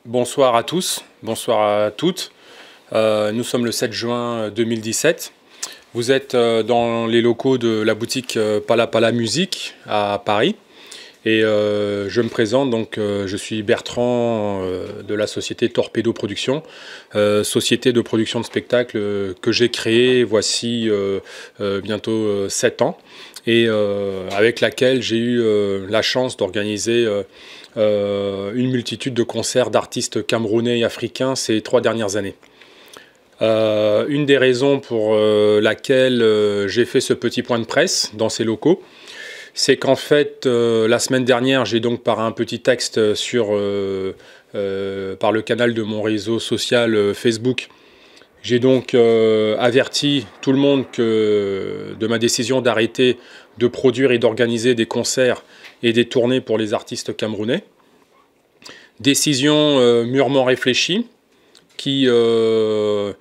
Bonsoir à tous, bonsoir à toutes. Nous sommes le 7 juin 2017. Vous êtes dans les locaux de la boutique Pala Pala Musique à Paris. Et je me présente, donc je suis Bertrand de la société Torpedo Production, société de production de spectacles que j'ai créée voici bientôt 7 ans et avec laquelle j'ai eu la chance d'organiser une multitude de concerts d'artistes camerounais et africains ces 3 dernières années. Une des raisons pour laquelle j'ai fait ce petit point de presse dans ces locaux, c'est qu'en fait, la semaine dernière, j'ai donc par un petit texte par le canal de mon réseau social Facebook, j'ai donc averti tout le monde de ma décision d'arrêter de produire et d'organiser des concerts et des tournées pour les artistes camerounais. Décision mûrement réfléchie qui a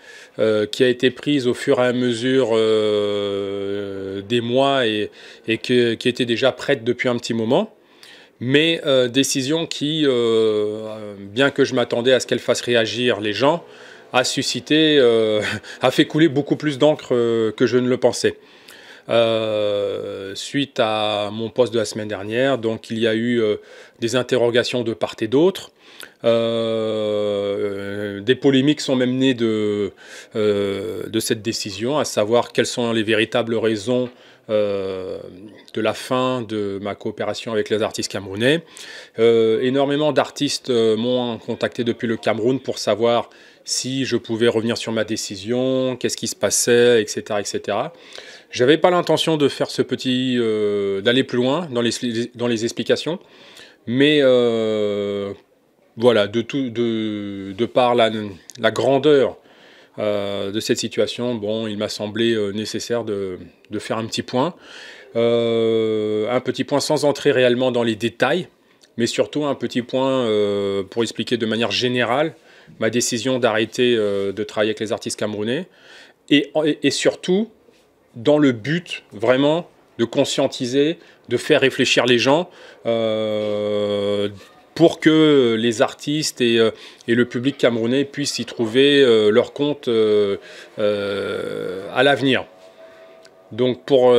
été prise au fur et à mesure des mois et qui était déjà prête depuis un petit moment. Mais décision qui, bien que je m'attendais à ce qu'elle fasse réagir les gens, a suscité, a fait couler beaucoup plus d'encre que je ne le pensais. Suite à mon post de la semaine dernière, donc il y a eu des interrogations de part et d'autre. Des polémiques sont même nées de cette décision, à savoir quelles sont les véritables raisons de la fin de ma coopération avec les artistes camerounais. Énormément d'artistes m'ont contacté depuis le Cameroun pour savoir si je pouvais revenir sur ma décision, qu'est-ce qui se passait, etc., etc. J'avais pas l'intention de faire d'aller plus loin dans les explications, mais voilà, de par la grandeur de cette situation, bon, il m'a semblé nécessaire de faire un petit point sans entrer réellement dans les détails, mais surtout un petit point pour expliquer de manière générale ma décision d'arrêter de travailler avec les artistes camerounais, et surtout dans le but vraiment de conscientiser, de faire réfléchir les gens pour que les artistes et le public camerounais puissent y trouver leur compte à l'avenir. Donc pour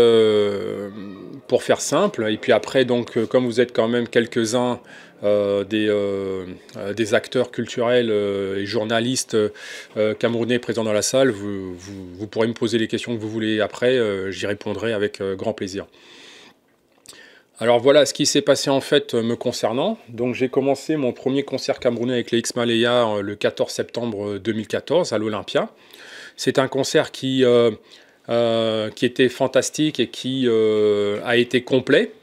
faire simple, et puis après, donc, comme vous êtes quand même quelques-uns des acteurs culturels et journalistes camerounais présents dans la salle, vous pourrez me poser les questions que vous voulez après, j'y répondrai avec grand plaisir. Alors voilà ce qui s'est passé en fait me concernant. Donc j'ai commencé mon premier concert camerounais avec les X-Malaya le 14 septembre 2014 à l'Olympia. C'est un concert qui était fantastique et qui a été complet.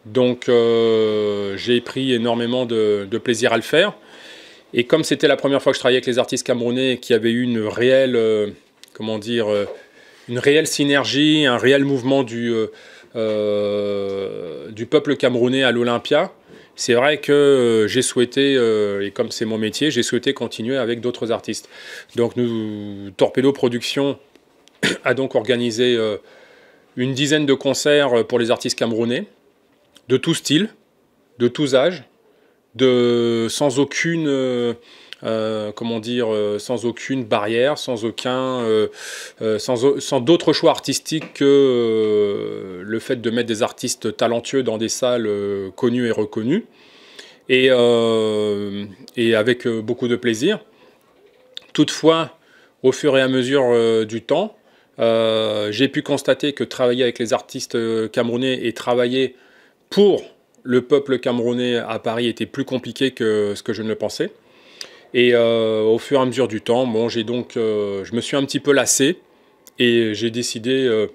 Donc j'ai pris énormément de plaisir à le faire. Et comme c'était la première fois que je travaillais avec les artistes camerounais qui avaient eu une réelle, une réelle synergie, un réel mouvement du peuple camerounais à l'Olympia, c'est vrai que j'ai souhaité, et comme c'est mon métier, j'ai souhaité continuer avec d'autres artistes. Donc Torpedo Production a donc organisé une dizaine de concerts pour les artistes camerounais, de tout style, de tous âges, sans aucune sans aucune barrière, sans d'autres choix artistiques que le fait de mettre des artistes talentueux dans des salles connues et reconnues, et avec beaucoup de plaisir. Toutefois, au fur et à mesure du temps, j'ai pu constater que travailler avec les artistes camerounais et travailler pour le peuple camerounais à Paris était plus compliqué que ce que je ne le pensais. Et au fur et à mesure du temps, bon, je me suis un petit peu lassé et j'ai décidé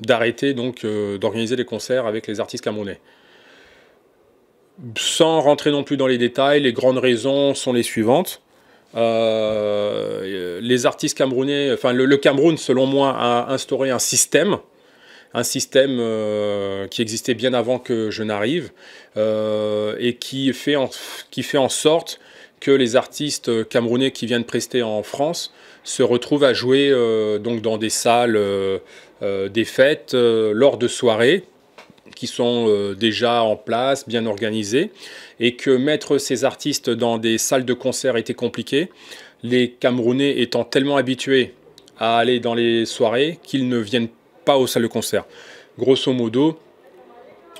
d'arrêter d'organiser des concerts avec les artistes camerounais. Sans rentrer non plus dans les détails, les grandes raisons sont les suivantes. Les artistes camerounais, enfin le Cameroun, selon moi, a instauré un système qui existait bien avant que je n'arrive et qui fait en sorte que les artistes camerounais qui viennent prester en France se retrouvent à jouer donc dans des salles, des fêtes, lors de soirées qui sont déjà en place, bien organisés, et que mettre ces artistes dans des salles de concert était compliqué, les Camerounais étant tellement habitués à aller dans les soirées qu'ils ne viennent pas aux salles de concert. Grosso modo,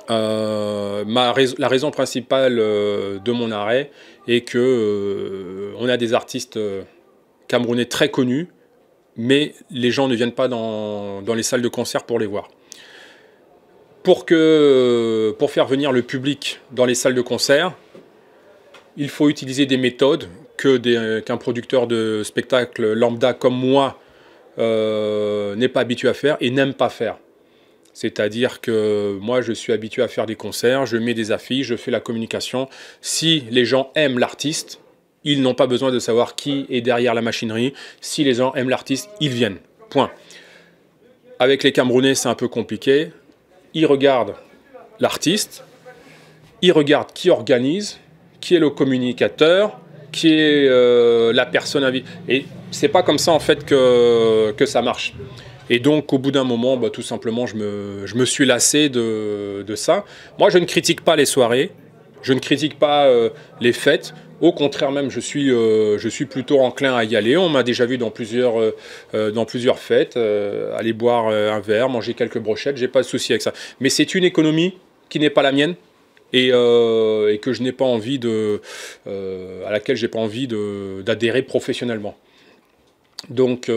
la raison principale de mon arrêt est que on a des artistes camerounais très connus, mais les gens ne viennent pas dans les salles de concert pour les voir. Pour faire venir le public dans les salles de concert, il faut utiliser des méthodes qu'un producteur de spectacle lambda comme moi n'est pas habitué à faire et n'aime pas faire. C'est-à-dire que moi, je suis habitué à faire des concerts, je mets des affiches, je fais la communication. Si les gens aiment l'artiste, ils n'ont pas besoin de savoir qui est derrière la machinerie. Si les gens aiment l'artiste, ils viennent. Point. Avec les Camerounais, c'est un peu compliqué. Ils regardent l'artiste, ils regardent qui organise, qui est le communicateur, qui est la personne à vie. Et c'est pas comme ça en fait que ça marche. Et donc au bout d'un moment, tout simplement, je me suis lassé de ça. Moi, je ne critique pas les soirées, je ne critique pas les fêtes. Au contraire même, je suis plutôt enclin à y aller. On m'a déjà vu dans plusieurs fêtes, aller boire un verre, manger quelques brochettes, j'ai pas de souci avec ça. Mais c'est une économie qui n'est pas la mienne et que je n'ai pas envie à laquelle j'ai pas envie d'adhérer professionnellement. Donc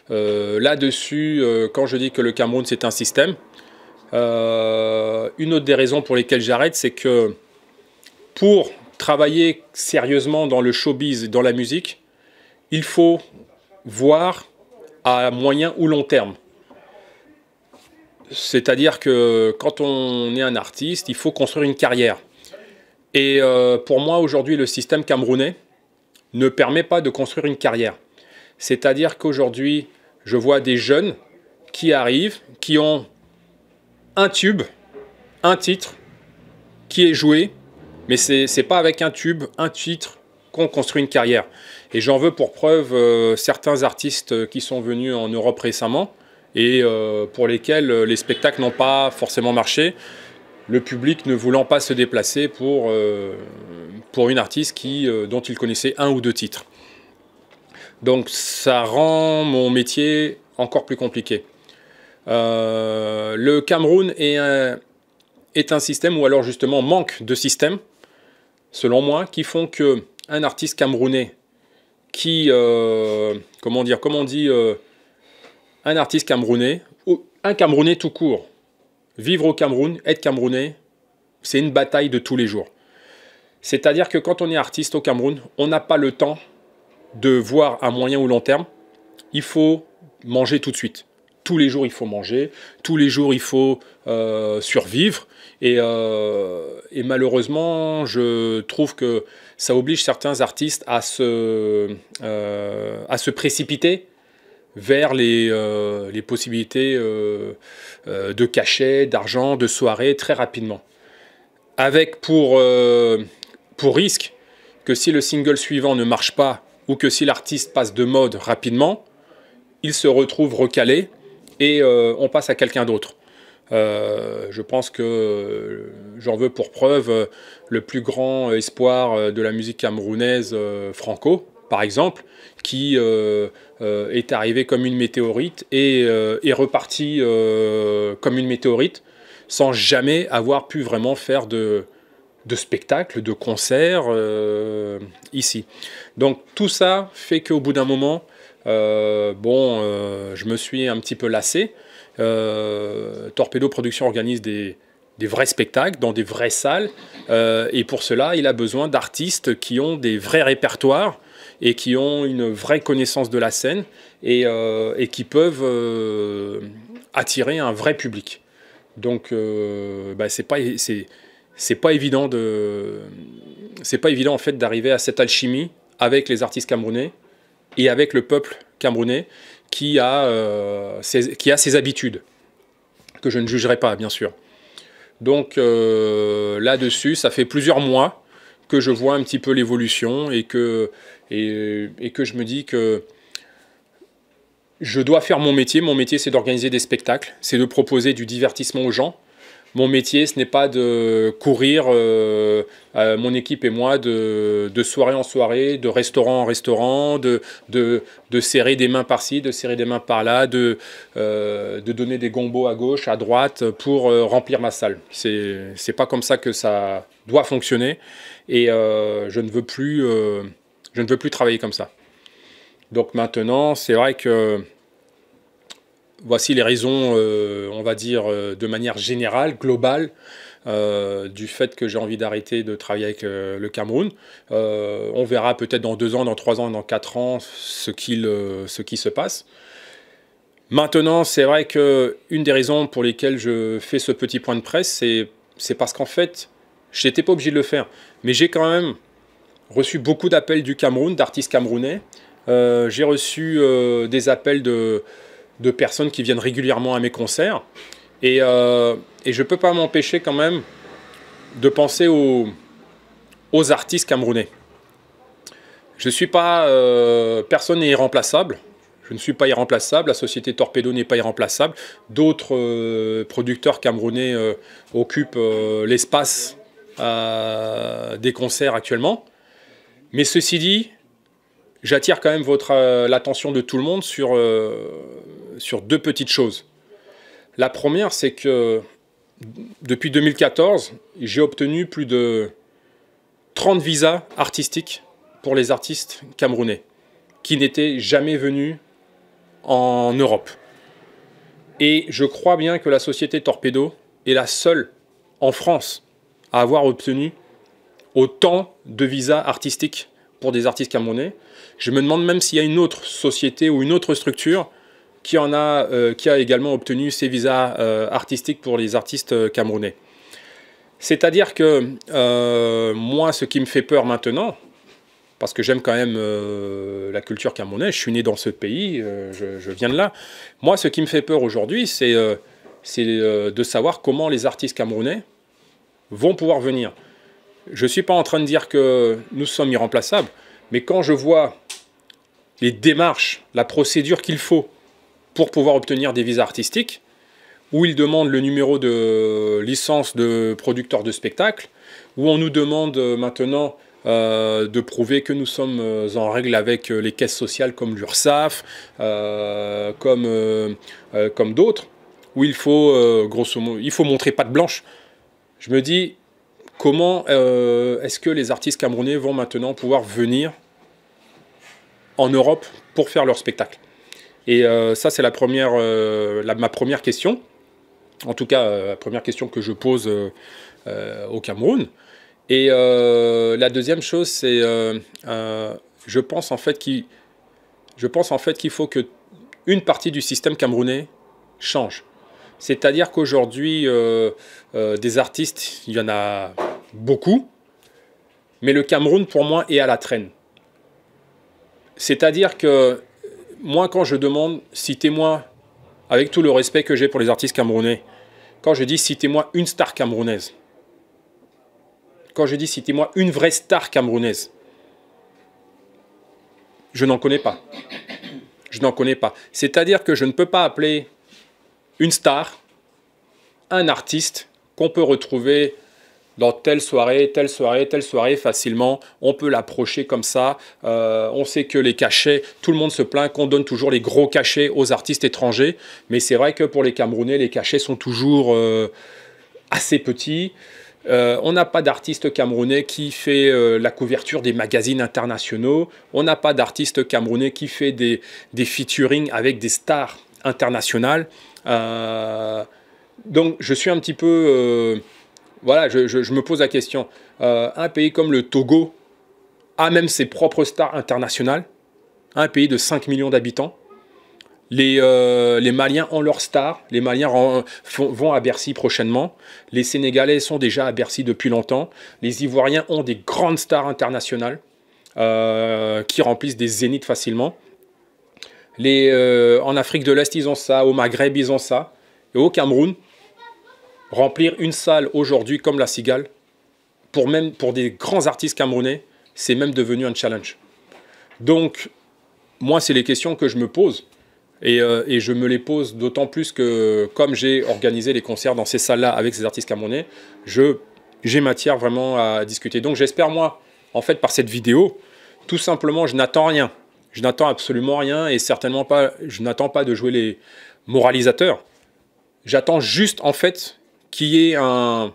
là-dessus, quand je dis que le Cameroun c'est un système, une autre des raisons pour lesquelles j'arrête, c'est que pour travailler sérieusement dans le showbiz, dans la musique, il faut voir à moyen ou long terme. C'est-à-dire que quand on est un artiste, il faut construire une carrière. Et pour moi, aujourd'hui, le système camerounais ne permet pas de construire une carrière. C'est-à-dire qu'aujourd'hui, je vois des jeunes qui arrivent, qui ont un tube, un titre, qui est joué, mais c'est pas avec un tube, un titre qu'on construit une carrière. Et j'en veux pour preuve certains artistes qui sont venus en Europe récemment et pour lesquels les spectacles n'ont pas forcément marché, le public ne voulant pas se déplacer pour une artiste dont il connaissait un ou deux titres. Donc ça rend mon métier encore plus compliqué. Le Cameroun est un système, ou alors justement manque de système, selon moi, qui font qu'un artiste camerounais un artiste camerounais, ou un Camerounais tout court, vivre au Cameroun, être Camerounais, c'est une bataille de tous les jours. C'est-à-dire que quand on est artiste au Cameroun, on n'a pas le temps de voir à moyen ou long terme. Il faut manger tout de suite. Tous les jours, il faut manger. Tous les jours, il faut survivre. Et malheureusement, je trouve que ça oblige certains artistes à se précipiter vers les possibilités de cachets, d'argent, de soirées très rapidement. Avec pour risque que si le single suivant ne marche pas ou que si l'artiste passe de mode rapidement, il se retrouve recalé et on passe à quelqu'un d'autre. Je pense que j'en veux pour preuve le plus grand espoir de la musique camerounaise, Franco, par exemple, qui est arrivé comme une météorite et est reparti comme une météorite sans jamais avoir pu vraiment faire de spectacles, de concerts ici. Donc tout ça fait qu'au bout d'un moment, je me suis un petit peu lassé. Torpedo Productions organise des vrais spectacles dans des vraies salles et pour cela il a besoin d'artistes qui ont des vrais répertoires et qui ont une vraie connaissance de la scène et qui peuvent attirer un vrai public. Donc c'est pas évident en fait d'arriver à cette alchimie avec les artistes camerounais et avec le peuple camerounais qui a ses habitudes, que je ne jugerai pas, bien sûr. Donc là-dessus, ça fait plusieurs mois que je vois un petit peu l'évolution et que je me dis que je dois faire mon métier. Mon métier, c'est d'organiser des spectacles, c'est de proposer du divertissement aux gens. Mon métier, ce n'est pas de courir, mon équipe et moi, de soirée en soirée, de restaurant en restaurant, de serrer des mains par-ci, de serrer des mains par-là, de donner des gombos à gauche, à droite pour remplir ma salle. C'est pas comme ça que ça doit fonctionner et je ne veux plus travailler comme ça. Donc maintenant, c'est vrai que voici les raisons, on va dire, de manière générale, globale, du fait que j'ai envie d'arrêter de travailler avec le Cameroun. On verra peut-être dans 2 ans, dans 3 ans, dans 4 ans ce qui se passe. Maintenant, c'est vrai qu'une des raisons pour lesquelles je fais ce petit point de presse, c'est parce qu'en fait, je n'étais pas obligé de le faire. Mais j'ai quand même reçu beaucoup d'appels du Cameroun, d'artistes camerounais. J'ai reçu des appels de personnes qui viennent régulièrement à mes concerts. Et je ne peux pas m'empêcher quand même de penser aux artistes camerounais. Je suis pas... personne n'est irremplaçable. Je ne suis pas irremplaçable. La société Torpedo n'est pas irremplaçable. D'autres producteurs camerounais occupent l'espace des concerts actuellement. Mais ceci dit, j'attire quand même l'attention de tout le monde sur 2 petites choses. La première, c'est que depuis 2014, j'ai obtenu plus de 30 visas artistiques pour les artistes camerounais qui n'étaient jamais venus en Europe. Et je crois bien que la société Torpedo est la seule en France à avoir obtenu autant de visas artistiques pour des artistes camerounais. Je me demande même s'il y a une autre société ou une autre structure qui a également obtenu ces visas artistiques pour les artistes camerounais. C'est-à-dire que moi, ce qui me fait peur maintenant, parce que j'aime quand même la culture camerounaise, je suis né dans ce pays, je viens de là. Moi, ce qui me fait peur aujourd'hui, c'est de savoir comment les artistes camerounais vont pouvoir venir. Je ne suis pas en train de dire que nous sommes irremplaçables, mais quand je vois les démarches, la procédure qu'il faut pour pouvoir obtenir des visas artistiques, où ils demandent le numéro de licence de producteur de spectacle, où on nous demande maintenant de prouver que nous sommes en règle avec les caisses sociales comme l'URSSAF, comme d'autres, où il faut, grosso modo, il faut montrer patte blanche. Je me dis, comment est-ce que les artistes camerounais vont maintenant pouvoir venir en Europe pour faire leur spectacle? Et ça, c'est ma première question. En tout cas, la première question que je pose au Cameroun. Et la deuxième chose, c'est je pense en fait qu'il faut que une partie du système camerounais change. C'est-à-dire qu'aujourd'hui, des artistes, il y en a beaucoup, mais le Cameroun, pour moi, est à la traîne. C'est-à-dire que moi, quand je demande, citez-moi, avec tout le respect que j'ai pour les artistes camerounais, quand je dis citez-moi une star camerounaise, quand je dis citez-moi une vraie star camerounaise, je n'en connais pas. Je n'en connais pas. C'est-à-dire que je ne peux pas appeler une star un artiste qu'on peut retrouver dans telle soirée, telle soirée, telle soirée facilement. On peut l'approcher comme ça. On sait que les cachets, tout le monde se plaint qu'on donne toujours les gros cachets aux artistes étrangers. Mais c'est vrai que pour les Camerounais, les cachets sont toujours assez petits. On n'a pas d'artiste camerounais qui fait la couverture des magazines internationaux. On n'a pas d'artiste camerounais qui fait des featuring avec des stars internationales. Donc je suis un petit peu... voilà, je me pose la question. Un pays comme le Togo a même ses propres stars internationales. Un pays de 5 millions d'habitants. Les Maliens ont leurs stars. Les Maliens vont à Bercy prochainement. Les Sénégalais sont déjà à Bercy depuis longtemps. Les Ivoiriens ont des grandes stars internationales qui remplissent des zéniths facilement. En Afrique de l'Est, ils ont ça. Au Maghreb, ils ont ça. Et au Cameroun, remplir une salle aujourd'hui comme la Cigale, pour des grands artistes camerounais, c'est même devenu un challenge. Donc, moi, c'est les questions que je me pose. Et je me les pose d'autant plus que, comme j'ai organisé les concerts dans ces salles-là avec ces artistes camerounais, j'ai matière vraiment à discuter. Donc j'espère, moi, en fait, par cette vidéo, tout simplement, je n'attends rien. Je n'attends absolument rien et certainement pas, je n'attends pas de jouer les moralisateurs. J'attends juste, en fait, qu'il y ait un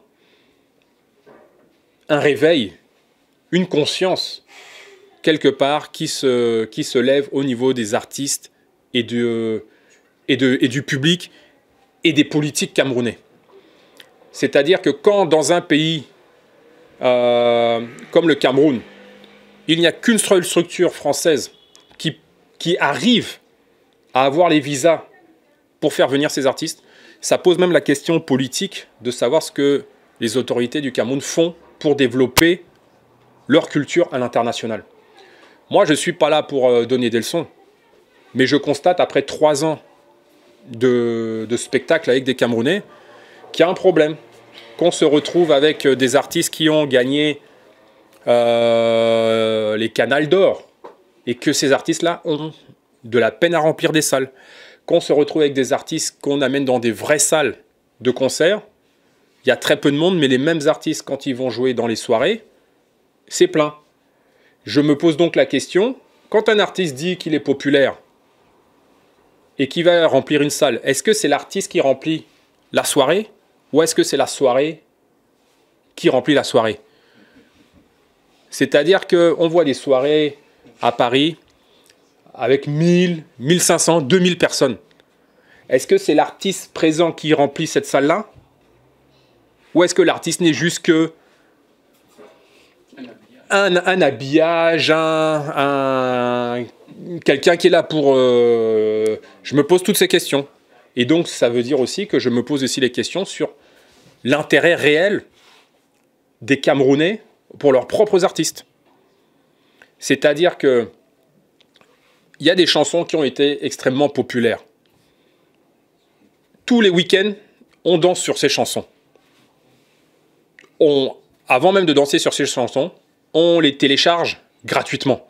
réveil, une conscience, quelque part, qui se lève au niveau des artistes et du public et des politiques camerounais. C'est-à-dire que quand dans un pays comme le Cameroun, il n'y a qu'une seule structure française qui arrive à avoir les visas pour faire venir ces artistes, ça pose même la question politique de savoir ce que les autorités du Cameroun font pour développer leur culture à l'international. Moi, je ne suis pas là pour donner des leçons, mais je constate après 3 ans de spectacle avec des Camerounais qu'il y a un problème, qu'on se retrouve avec des artistes qui ont gagné les Canals d'Or et que ces artistes-là ont de la peine à remplir des salles, qu'on se retrouve avec des artistes qu'on amène dans des vraies salles de concert, il y a très peu de monde, mais les mêmes artistes, quand ils vont jouer dans les soirées, c'est plein. Je me pose donc la question, quand un artiste dit qu'il est populaire et qu'il va remplir une salle, est-ce que c'est l'artiste qui remplit la soirée ou est-ce que c'est la soirée qui remplit la soirée? C'est-à-dire qu'on voit des soirées à Paris avec 1000, 1500, 2000 personnes. Est-ce que c'est l'artiste présent qui remplit cette salle-là? Ou est-ce que l'artiste n'est juste que un habillage, quelqu'un qui est là pour... Je me pose toutes ces questions. Et donc, ça veut dire aussi que je me pose aussi les questions sur l'intérêt réel des Camerounais pour leurs propres artistes. C'est-à-dire que il y a des chansons qui ont été extrêmement populaires. Tous les week-ends, on danse sur ces chansons. Avant même de danser sur ces chansons, on les télécharge gratuitement.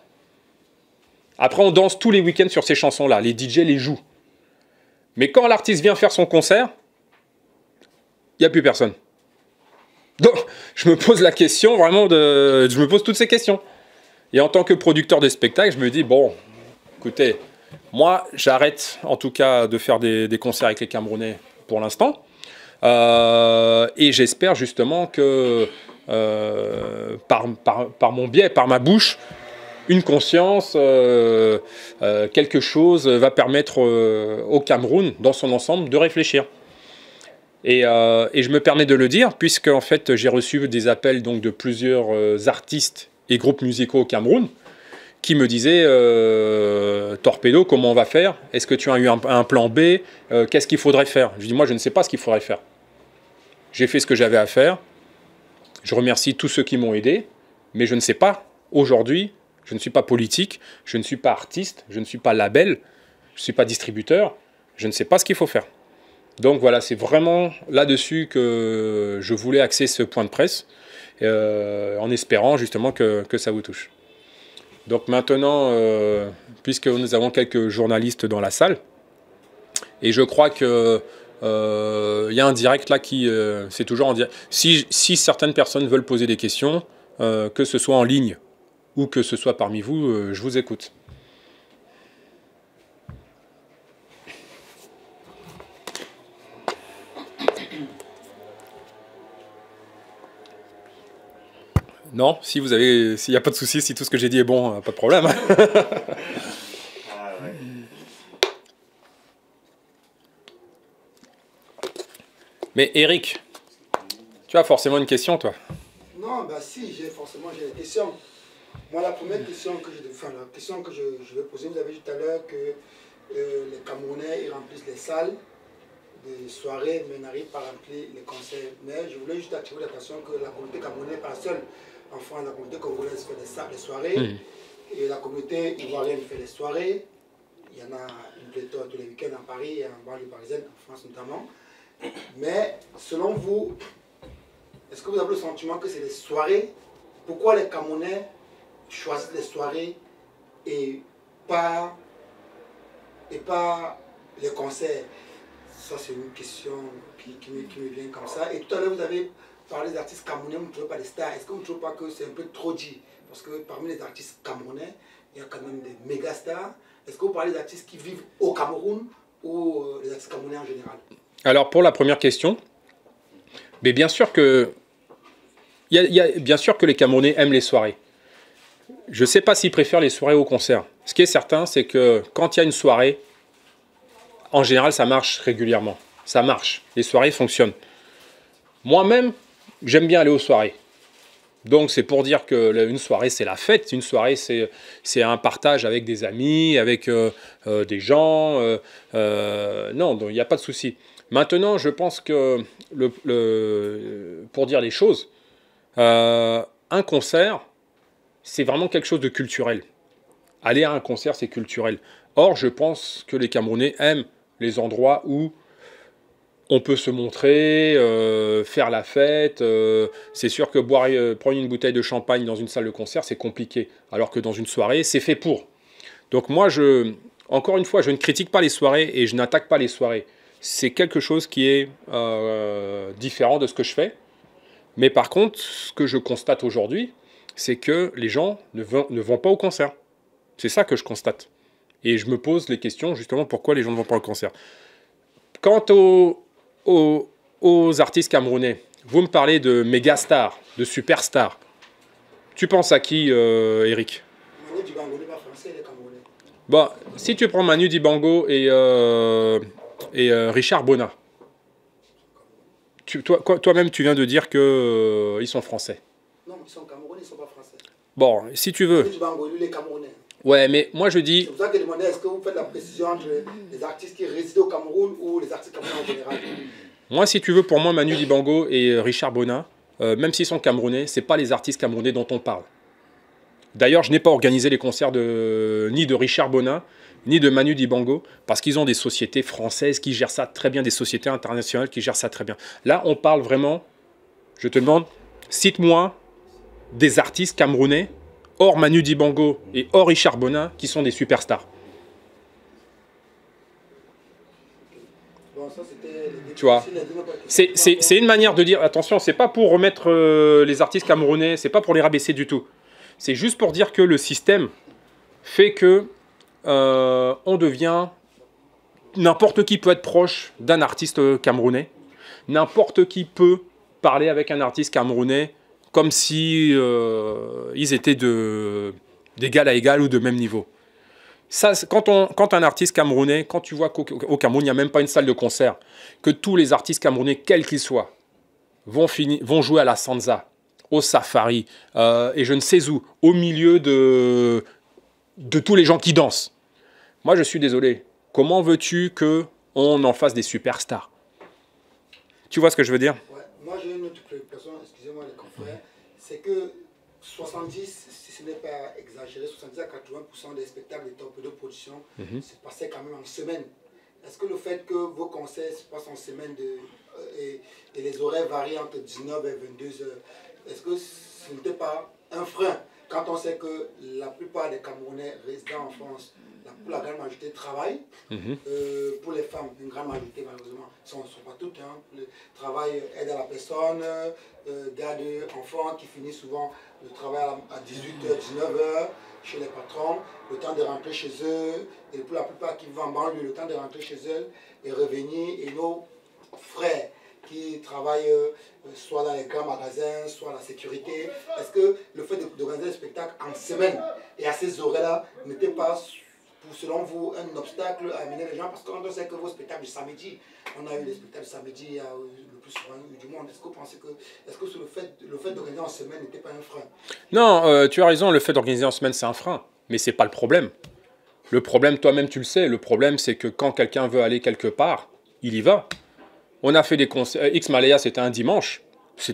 Après, on danse tous les week-ends sur ces chansons-là. Les DJ les jouent. Mais quand l'artiste vient faire son concert, il n'y a plus personne. Donc, je me pose la question, vraiment, je me pose toutes ces questions. Et en tant que producteur de spectacle, je me dis, bon, écoutez, moi, j'arrête en tout cas de faire des concerts avec les Camerounais pour l'instant. Et j'espère justement que par mon biais, par ma bouche, une conscience, quelque chose va permettre au Cameroun, dans son ensemble, de réfléchir. Et je me permets de le dire, puisque en fait, j'ai reçu des appels donc, de plusieurs artistes et groupes musicaux au Cameroun, qui me disaient Torpedo, comment on va faire? Est-ce que tu as eu un plan B? Qu'est-ce qu'il faudrait faire? Je dis, moi, je ne sais pas ce qu'il faudrait faire. J'ai fait ce que j'avais à faire. Je remercie tous ceux qui m'ont aidé, mais je ne sais pas. Aujourd'hui, je ne suis pas politique, je ne suis pas artiste, je ne suis pas label, je ne suis pas distributeur. Je ne sais pas ce qu'il faut faire. Donc voilà, c'est vraiment là-dessus que je voulais axer ce point de presse, en espérant justement que ça vous touche. Donc maintenant, puisque nous avons quelques journalistes dans la salle, et je crois que y a un direct là qui, c'est toujours en direct. Si certaines personnes veulent poser des questions, que ce soit en ligne ou que ce soit parmi vous, je vous écoute. Non, s'il n'y a pas de souci, si tout ce que j'ai dit est bon, pas de problème. Mais Eric, tu as forcément une question, toi? Non, bah si, j'ai des questions. Moi, la première question que je vais poser, vous avez dit tout à l'heure que les Camerounais ils remplissent les salles de soirées, mais n'arrivent pas à remplir les concerts. Mais je voulais juste attirer l'attention que la communauté camerounaise n'est pas seule. Enfin, la communauté congolaise fait des soirées, et la communauté ivoirienne fait des soirées. Il y en a une pléthore tous les week-ends à Paris et en banlieue parisienne, en France notamment. Mais selon vous, est-ce que vous avez le sentiment que c'est les soirées? Pourquoi les Camerounais choisissent les soirées et pas les concerts, ça c'est une question qui me vient comme ça. Et tout à l'heure, vous avez parlé des artistes camerounais, vous ne trouvez pas des stars. Est-ce que vous ne trouvez pas que c'est un peu trop dit? Parce que parmi les artistes camerounais, il y a quand même des méga stars. Est-ce que vous parlez des artistes qui vivent au Cameroun ou les artistes camerounais en général? Alors, pour la première question, mais bien sûr que, bien sûr que les Camerounais aiment les soirées. Je ne sais pas s'ils préfèrent les soirées aux concerts. Ce qui est certain, c'est que quand il y a une soirée, en général, ça marche régulièrement. Ça marche. Les soirées fonctionnent. Moi-même, j'aime bien aller aux soirées. Donc, c'est pour dire qu'une soirée, c'est la fête. Une soirée, c'est un partage avec des amis, avec des gens. Non, donc il n'y a pas de souci. Maintenant, je pense que, pour dire les choses, un concert, c'est vraiment quelque chose de culturel. Aller à un concert, c'est culturel. Or, je pense que les Camerounais aiment les endroits où on peut se montrer, faire la fête. C'est sûr que prendre une bouteille de champagne dans une salle de concert, c'est compliqué. Alors que dans une soirée, c'est fait pour. Donc moi, encore une fois, je ne critique pas les soirées et je n'attaque pas les soirées. C'est quelque chose qui est différent de ce que je fais. Mais par contre, ce que je constate aujourd'hui, c'est que les gens ne vont pas au concert. C'est ça que je constate. Et je me pose les questions, justement, pourquoi les gens ne vont pas au concert. Quant aux artistes camerounais, vous me parlez de méga stars, de superstars. Tu penses à qui, Eric? Manu Dibango n'est pas français, il est camerounais. Bon, si tu prends Manu Dibango et Richard Bona, toi-même, tu viens de dire qu'ils sont français. Non, ils sont camerounais, ils ne sont pas français. Bon, si tu veux. Manu Dibango, lui, il est camerounais. Ouais, mais moi je dis... C'est pour ça que je demandais, est-ce que vous faites la précision entre les artistes qui résident au Cameroun ou les artistes camerounais en général? Moi, si tu veux, pour moi, Manu Dibango et Richard Bona, même s'ils sont camerounais, ce n'est pas les artistes camerounais dont on parle. D'ailleurs, je n'ai pas organisé les concerts ni de Richard Bona, ni de Manu Dibango, parce qu'ils ont des sociétés françaises qui gèrent ça très bien, des sociétés internationales qui gèrent ça très bien. Là, on parle vraiment, je te demande, cite-moi des artistes camerounais, hors Manu Dibango et hors Richard Bona, qui sont des superstars. Bon, ça, tu vois, c'est une manière de dire, attention, c'est pas pour remettre les artistes camerounais, c'est pas pour les rabaisser du tout. C'est juste pour dire que le système fait que on devient... N'importe qui peut être proche d'un artiste camerounais. N'importe qui peut parler avec un artiste camerounais comme si ils étaient d'égal à égal ou de même niveau. Ça, quand un artiste camerounais, quand tu vois qu'au Cameroun, il n'y a même pas une salle de concert, que tous les artistes camerounais, quels qu'ils soient, vont jouer à la Sansa, au Safari, et je ne sais où, au milieu de tous les gens qui dansent. Moi, je suis désolé. Comment veux-tu qu'on en fasse des superstars? Tu vois ce que je veux dire? Ouais. Moi, j'ai une autre préoccupation, excusez-moi les confrères, c'est que 70, si ce n'est pas exagéré, 70 à 80% des spectacles de top de production se passaient quand même en semaine. Est-ce que le fait que vos concerts se passent en semaine et les horaires varient entre 19 et 22 heures, est-ce que ce n'était pas un frein quand on sait que la plupart des Camerounais résidant en France, pour la grande majorité, travaillent, pour les femmes, une grande majorité malheureusement, ne sont pas toutes, hein, le travail aide à la personne, garde enfants qui finissent souvent le travail à 18h, 19h chez les patrons, le temps de rentrer chez eux, et pour la plupart qui vivent en banlieue, le temps de rentrer chez eux et revenir, et nos frères qui travaillent soit dans les grands magasins, soit à la sécurité. Est-ce que le fait d'organiser le spectacle en semaine et à ces horaires-là n'était pas, selon vous, un obstacle à amener les gens? Parce qu'on sait que vos spectacles du samedi, on a eu des spectacles du samedi, il y a le plus souvent du monde. Est-ce que vous pensez que, le fait d'organiser en semaine n'était pas un frein? Non, tu as raison, le fait d'organiser en semaine, c'est un frein. Mais ce n'est pas le problème. Le problème, toi-même, tu le sais, le problème, c'est que quand quelqu'un veut aller quelque part, il y va. On a fait des concerts. X-Malaya, c'était un dimanche.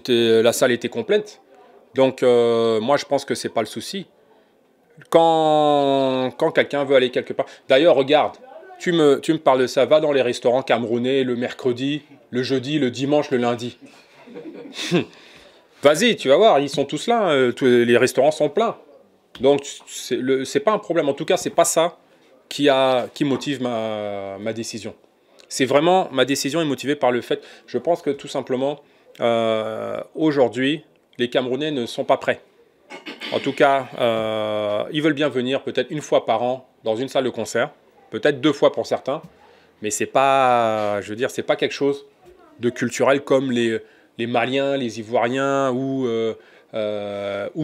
La salle était complète. Donc, moi, je pense que ce n'est pas le souci. Quand quelqu'un veut aller quelque part... D'ailleurs, regarde, tu me parles de ça. Va dans les restaurants camerounais le mercredi, le jeudi, le dimanche, le lundi. Vas-y, tu vas voir, ils sont tous là. Les restaurants sont pleins. Donc, c'est pas un problème. En tout cas, c'est pas ça qui motive ma décision. C'est vraiment, ma décision est motivée par le fait, je pense que tout simplement, aujourd'hui, les Camerounais ne sont pas prêts. En tout cas, ils veulent bien venir peut-être une fois par an dans une salle de concert, peut-être 2 fois pour certains, mais c'est pas, je veux dire, c'est pas quelque chose de culturel comme les Maliens, les Ivoiriens ou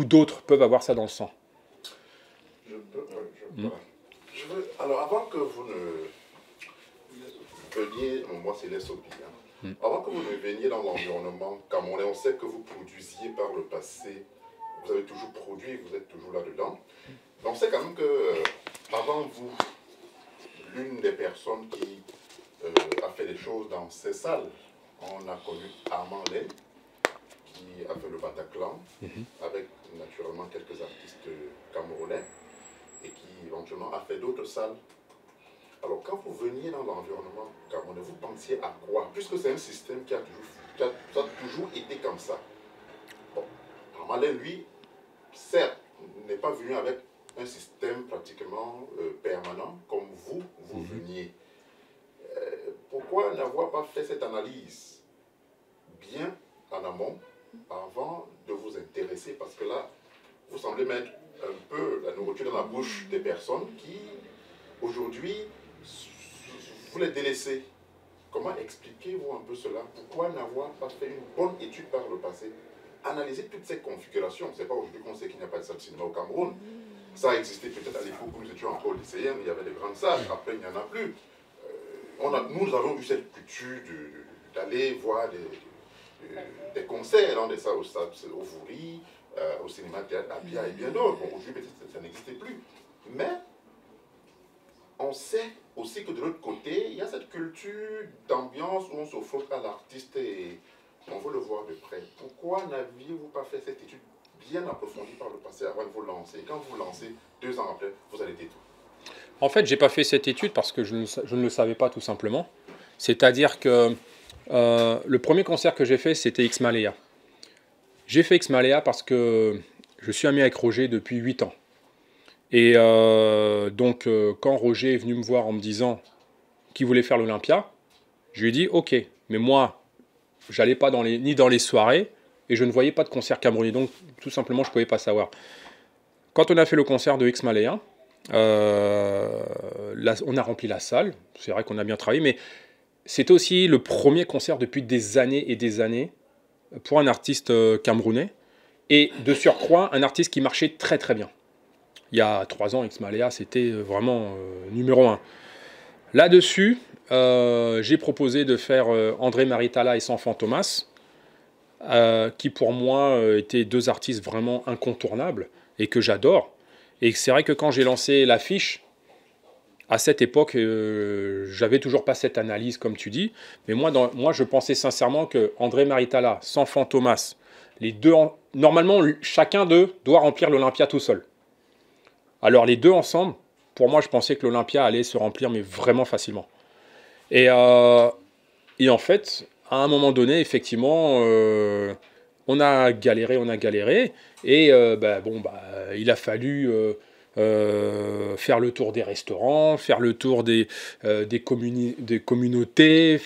d'autres peuvent avoir ça dans le sang. Alors, avant que vous ne veniez, moi c'est les Sopi, avant que vous ne veniez dans l'environnement camerounais, on sait que vous produisiez par le passé, vous avez toujours produit, vous êtes toujours là-dedans. On sait quand même que, avant vous, l'une des personnes qui a fait des choses dans ces salles, on a connu Armand Lay, qui a fait le Bataclan, avec naturellement quelques artistes camerounais, et qui éventuellement a fait d'autres salles. Alors quand vous veniez dans l'environnement camerounais, vous pensiez à quoi? Puisque c'est un système qui a toujours été comme ça. Bon, Armand Lay, lui, certes, n'est pas venu avec un système pratiquement permanent, comme vous veniez. Pourquoi n'avoir pas fait cette analyse bien en amont avant de vous intéresser? Parce que là, vous semblez mettre un peu la nourriture dans la bouche des personnes qui, aujourd'hui, vous les délaissez. Comment expliquez-vous un peu cela? Pourquoi n'avoir pas fait une bonne étude par le passé? Analyser toutes ces configurations. Ce n'est pas aujourd'hui qu'on sait qu'il n'y a pas de salle de cinéma au Cameroun. Ça a existé peut-être à l'époque où nous étions encore lycéens, il y avait des grandes salles, après il n'y en a plus. Nous avons eu cette culture d'aller voir des concerts dans des salles au Voury, au cinéma théâtre, à Bia et bien d'autres. Bon, aujourd'hui, peut-être ça n'existait plus. Mais on sait aussi que de l'autre côté, il y a cette culture d'ambiance où on se frotte à l'artiste et on veut le voir de près. Pourquoi n'aviez-vous pas fait cette étude bien approfondie par le passé avant de vous lancer? Et quand vous vous lancez, 2 ans après, vous allez tout. En fait, je n'ai pas fait cette étude parce que je ne le savais pas tout simplement. C'est-à-dire que le premier concert que j'ai fait, c'était X-Malea. J'ai fait X-Malea parce que je suis ami avec Roger depuis 8 ans. Et donc, quand Roger est venu me voir en me disant qu'il voulait faire l'Olympia, je lui ai dit « Ok, mais moi, j'allais pas ni dans les soirées et je ne voyais pas de concert camerounais. Donc, tout simplement, je ne pouvais pas savoir. » Quand on a fait le concert de X-Malea, on a rempli la salle, c'est vrai qu'on a bien travaillé, mais c'était aussi le premier concert depuis des années et des années pour un artiste camerounais, et de surcroît, un artiste qui marchait très très bien. Il y a 3 ans, X-Malea, c'était vraiment numéro 1. Là-dessus, j'ai proposé de faire André Maritala et Sanfant Thomas, qui pour moi étaient 2 artistes vraiment incontournables et que j'adore. Et c'est vrai que quand j'ai lancé l'affiche, à cette époque, j'avais toujours pas cette analyse comme tu dis, mais moi je pensais sincèrement que André Maritala, Sanfant Thomas, les deux, normalement chacun d'eux doit remplir l'Olympia tout seul. Alors les deux ensemble, pour moi je pensais que l'Olympia allait se remplir mais vraiment facilement. Et en fait, à un moment donné, effectivement, on a galéré, et il a fallu faire le tour des restaurants, faire le tour des communautés.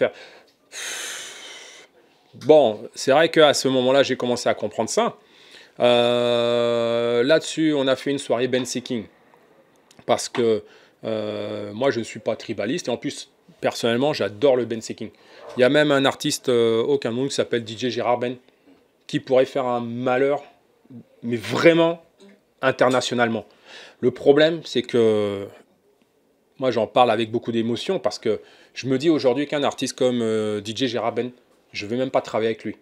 Bon, c'est vrai qu'à ce moment-là, j'ai commencé à comprendre ça. Là-dessus, on a fait une soirée Ben Seeking. Parce que moi, je ne suis pas tribaliste, et en plus, personnellement, j'adore le Ben Seeking. Il y a même un artiste au Cameroun qui s'appelle DJ Gérard Ben, qui pourrait faire un malheur, mais vraiment internationalement. Le problème, c'est que moi, j'en parle avec beaucoup d'émotion, parce que je me dis aujourd'hui qu'un artiste comme DJ Gérard Ben, je ne veux même pas travailler avec lui.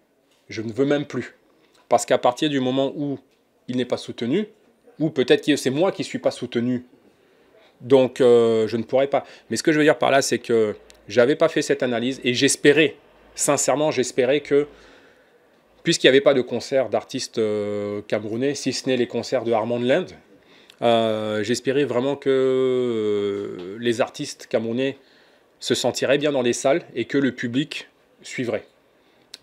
Je ne veux même plus. Parce qu'à partir du moment où il n'est pas soutenu, ou peut-être que c'est moi qui ne suis pas soutenu, donc je ne pourrais pas. Mais ce que je veux dire par là, c'est que je n'avais pas fait cette analyse, et j'espérais, sincèrement, j'espérais que, puisqu'il n'y avait pas de concert d'artistes camerounais, si ce n'est les concerts de Armand Land, j'espérais vraiment que les artistes camerounais se sentiraient bien dans les salles et que le public suivrait.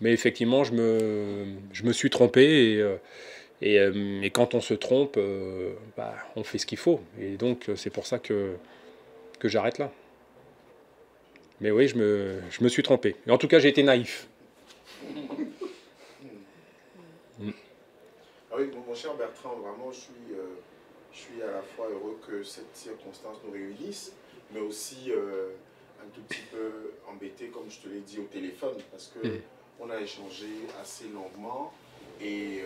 Mais effectivement, je me suis trompé, et quand on se trompe, on fait ce qu'il faut. Et donc, c'est pour ça que que j'arrête là. Mais oui, je me suis trompé. Et en tout cas, j'ai été naïf. Ah oui, mon cher Bertrand, vraiment, je suis à la fois heureux que cette circonstance nous réunisse, mais aussi un tout petit peu embêté, comme je te l'ai dit au téléphone, parce que on a échangé assez longuement et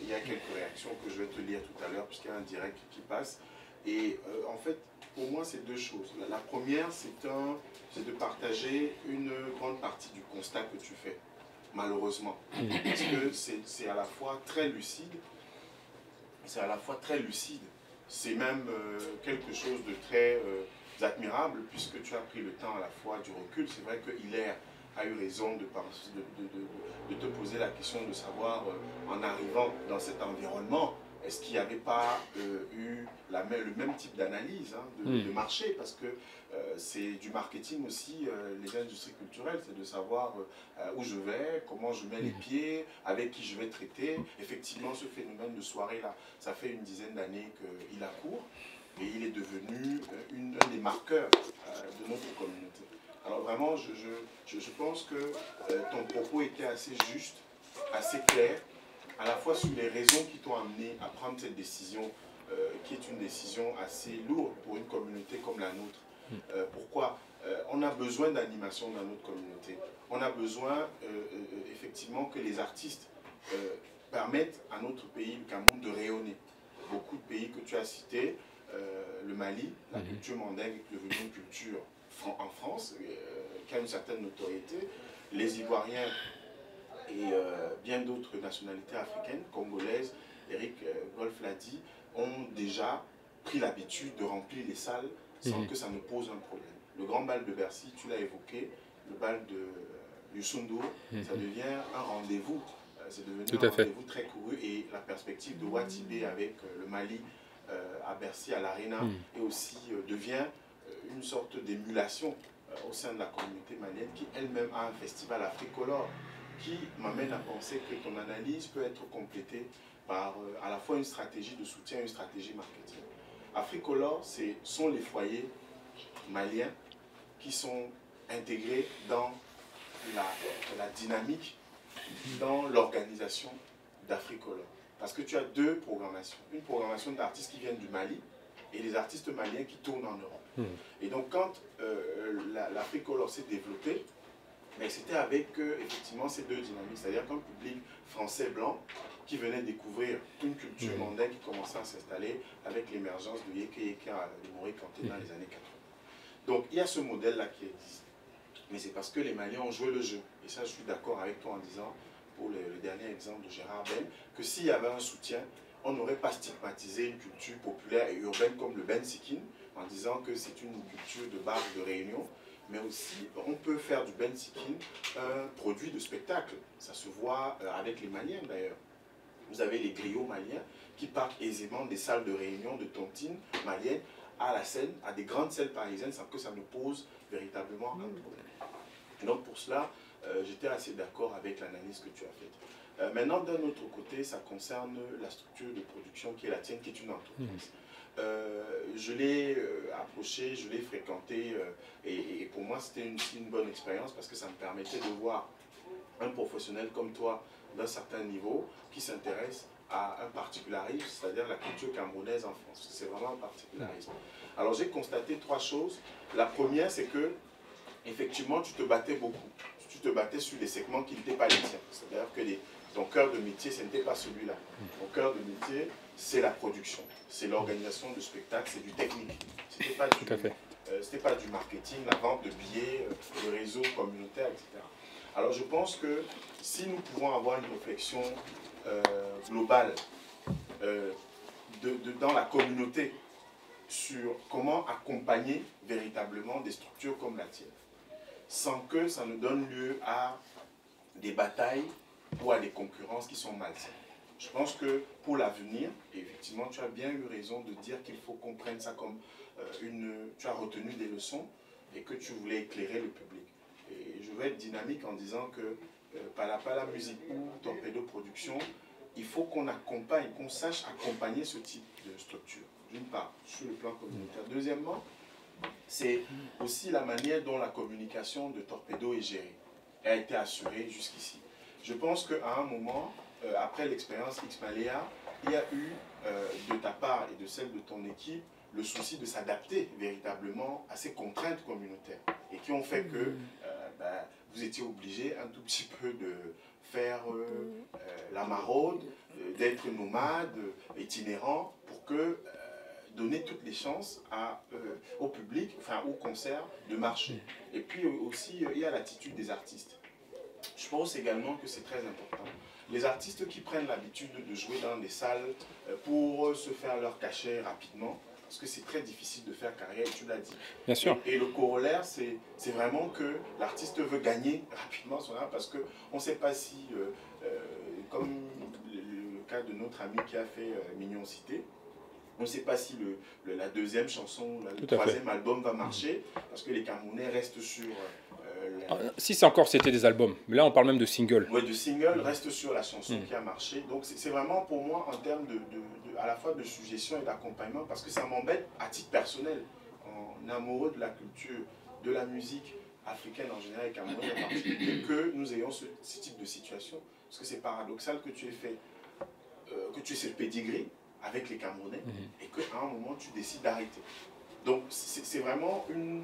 il y a quelques réactions que je vais te lire tout à l'heure, puisqu'il y a un direct qui passe. Et en fait, pour moi, c'est deux choses. La première, c'est de partager une grande partie du constat que tu fais, malheureusement. Parce que c'est à la fois très lucide, c'est même quelque chose de très admirable, puisque tu as pris le temps à la fois du recul. C'est vrai que Hilaire a eu raison de te poser la question de savoir, en arrivant dans cet environnement, est-ce qu'il n'y avait pas eu le même type d'analyse de marché? Parce que c'est du marketing aussi, les industries culturelles, c'est de savoir où je vais, comment je mets les pieds, avec qui je vais traiter. Effectivement, ce phénomène de soirée-là, ça fait une dizaine d'années qu'il accourt et il est devenu un des marqueurs de notre communauté. Alors vraiment, je pense que ton propos était assez juste, assez clair, à la fois sur les raisons qui t'ont amené à prendre cette décision, qui est une décision assez lourde pour une communauté comme la nôtre. Pourquoi? On a besoin d'animation dans notre communauté. On a besoin effectivement que les artistes permettent à notre pays, le Cameroun, de rayonner. Beaucoup de pays que tu as cités, le Mali, la culture mandingue est devenue une culture en France, qui a une certaine notoriété. Les Ivoiriens et bien d'autres nationalités africaines, congolaises, Eric Golf l'a dit, ont déjà pris l'habitude de remplir les salles sans que ça ne pose un problème. Le grand bal de Bercy, tu l'as évoqué, le bal de Youssou, ça devient un rendez-vous. C'est devenu un rendez-vous très couru, et la perspective de Watibé avec le Mali à Bercy, à l'Arena, et aussi devient une sorte d'émulation au sein de la communauté malienne, qui elle-même a un festival africolore, qui m'amène à penser que ton analyse peut être complétée par à la fois une stratégie de soutien et une stratégie marketing. Africolore, sont les foyers maliens qui sont intégrés dans la dynamique, dans l'organisation d'Africolore. Parce que tu as deux programmations. Une programmation d'artistes qui viennent du Mali et des artistes maliens qui tournent en Europe. Et donc quand l'Africolore s'est développé, mais c'était avec effectivement ces deux dynamiques, c'est-à-dire qu'un public français blanc qui venait découvrir une culture mondaine qui commençait à s'installer avec l'émergence de Yeke Yeke de Morick Kanté dans les années 80. Donc il y a ce modèle-là qui existe. Mais c'est parce que les Maliens ont joué le jeu. Et ça, je suis d'accord avec toi en disant, pour le dernier exemple de Gérard Ben, que s'il y avait un soutien, on n'aurait pas stigmatisé une culture populaire et urbaine comme le Ben Sikin, en disant que c'est une culture de bar de réunion. Mais aussi, on peut faire du Ben Sikin un produit de spectacle. Ça se voit avec les Maliens d'ailleurs. Vous avez les griots maliens qui partent aisément des salles de réunion de tontines maliennes à la scène, à des grandes scènes parisiennes, sans que ça ne pose véritablement un problème. Donc pour cela, j'étais assez d'accord avec l'analyse que tu as faite. Maintenant, d'un autre côté, ça concerne la structure de production qui est la tienne, qui est une entreprise. Je l'ai approché, je l'ai fréquenté, et pour moi c'était une bonne expérience, parce que ça me permettait de voir un professionnel comme toi d'un certain niveau qui s'intéresse à un particularisme, c'est-à-dire la culture camerounaise en France. C'est vraiment un particularisme. Alors j'ai constaté trois choses. La première, c'est que effectivement tu te battais beaucoup. Tu te battais sur des segments qui n'étaient pas les tiens. C'est-à-dire que ton cœur de métier, ce n'était pas celui-là. Ton cœur de métier, c'est la production, c'est l'organisation de spectacles, c'est du technique. C'était pas du marketing, la vente de billets, le réseau communautaire, etc. Alors je pense que si nous pouvons avoir une réflexion globale dans la communauté sur comment accompagner véritablement des structures comme la tienne, sans que ça ne donne lieu à des batailles ou à des concurrences qui sont malsaines. Je pense que pour l'avenir, et effectivement tu as bien eu raison de dire qu'il faut qu'on prenne ça comme tu as retenu des leçons et que tu voulais éclairer le public. Et je vais être dynamique en disant que Pala Musique ou Torpedo Production, il faut qu'on accompagne, qu'on sache accompagner ce type de structure. D'une part, sur le plan communautaire. Deuxièmement, c'est aussi la manière dont la communication de Torpedo est gérée, a été assurée jusqu'ici. Je pense qu'à un moment, après l'expérience X-Malea, il y a eu de ta part et de celle de ton équipe le souci de s'adapter véritablement à ces contraintes communautaires et qui ont fait que vous étiez obligé un tout petit peu de faire la maraude, d'être nomade, itinérant, pour que donner toutes les chances au public, enfin au concert, de marcher. Et puis aussi, il y a l'attitude des artistes. Je pense également que c'est très important. Les artistes qui prennent l'habitude de jouer dans des salles pour se faire leur cachet rapidement, parce que c'est très difficile de faire carrière, tu l'as dit. Bien sûr. Et le corollaire, c'est vraiment que l'artiste veut gagner rapidement son art, parce qu'on ne sait pas si, comme le cas de notre ami qui a fait Mignon Cité, on ne sait pas si la deuxième chanson, le troisième album va marcher, parce que les Camerounais restent sur... Si c'est encore, c'était des albums. Mais là, on parle même de singles. Oui, de singles, reste sur la chanson qui a marché. Donc, c'est vraiment pour moi en termes à la fois de suggestion et d'accompagnement, parce que ça m'embête à titre personnel, en amoureux de la culture, de la musique africaine en général et camerounaise en particulier, que nous ayons ce type de situation. Parce que c'est paradoxal que tu aies fait, que tu aies ce pedigree avec les Camerounais et qu'à un moment, tu décides d'arrêter. Donc, c'est vraiment une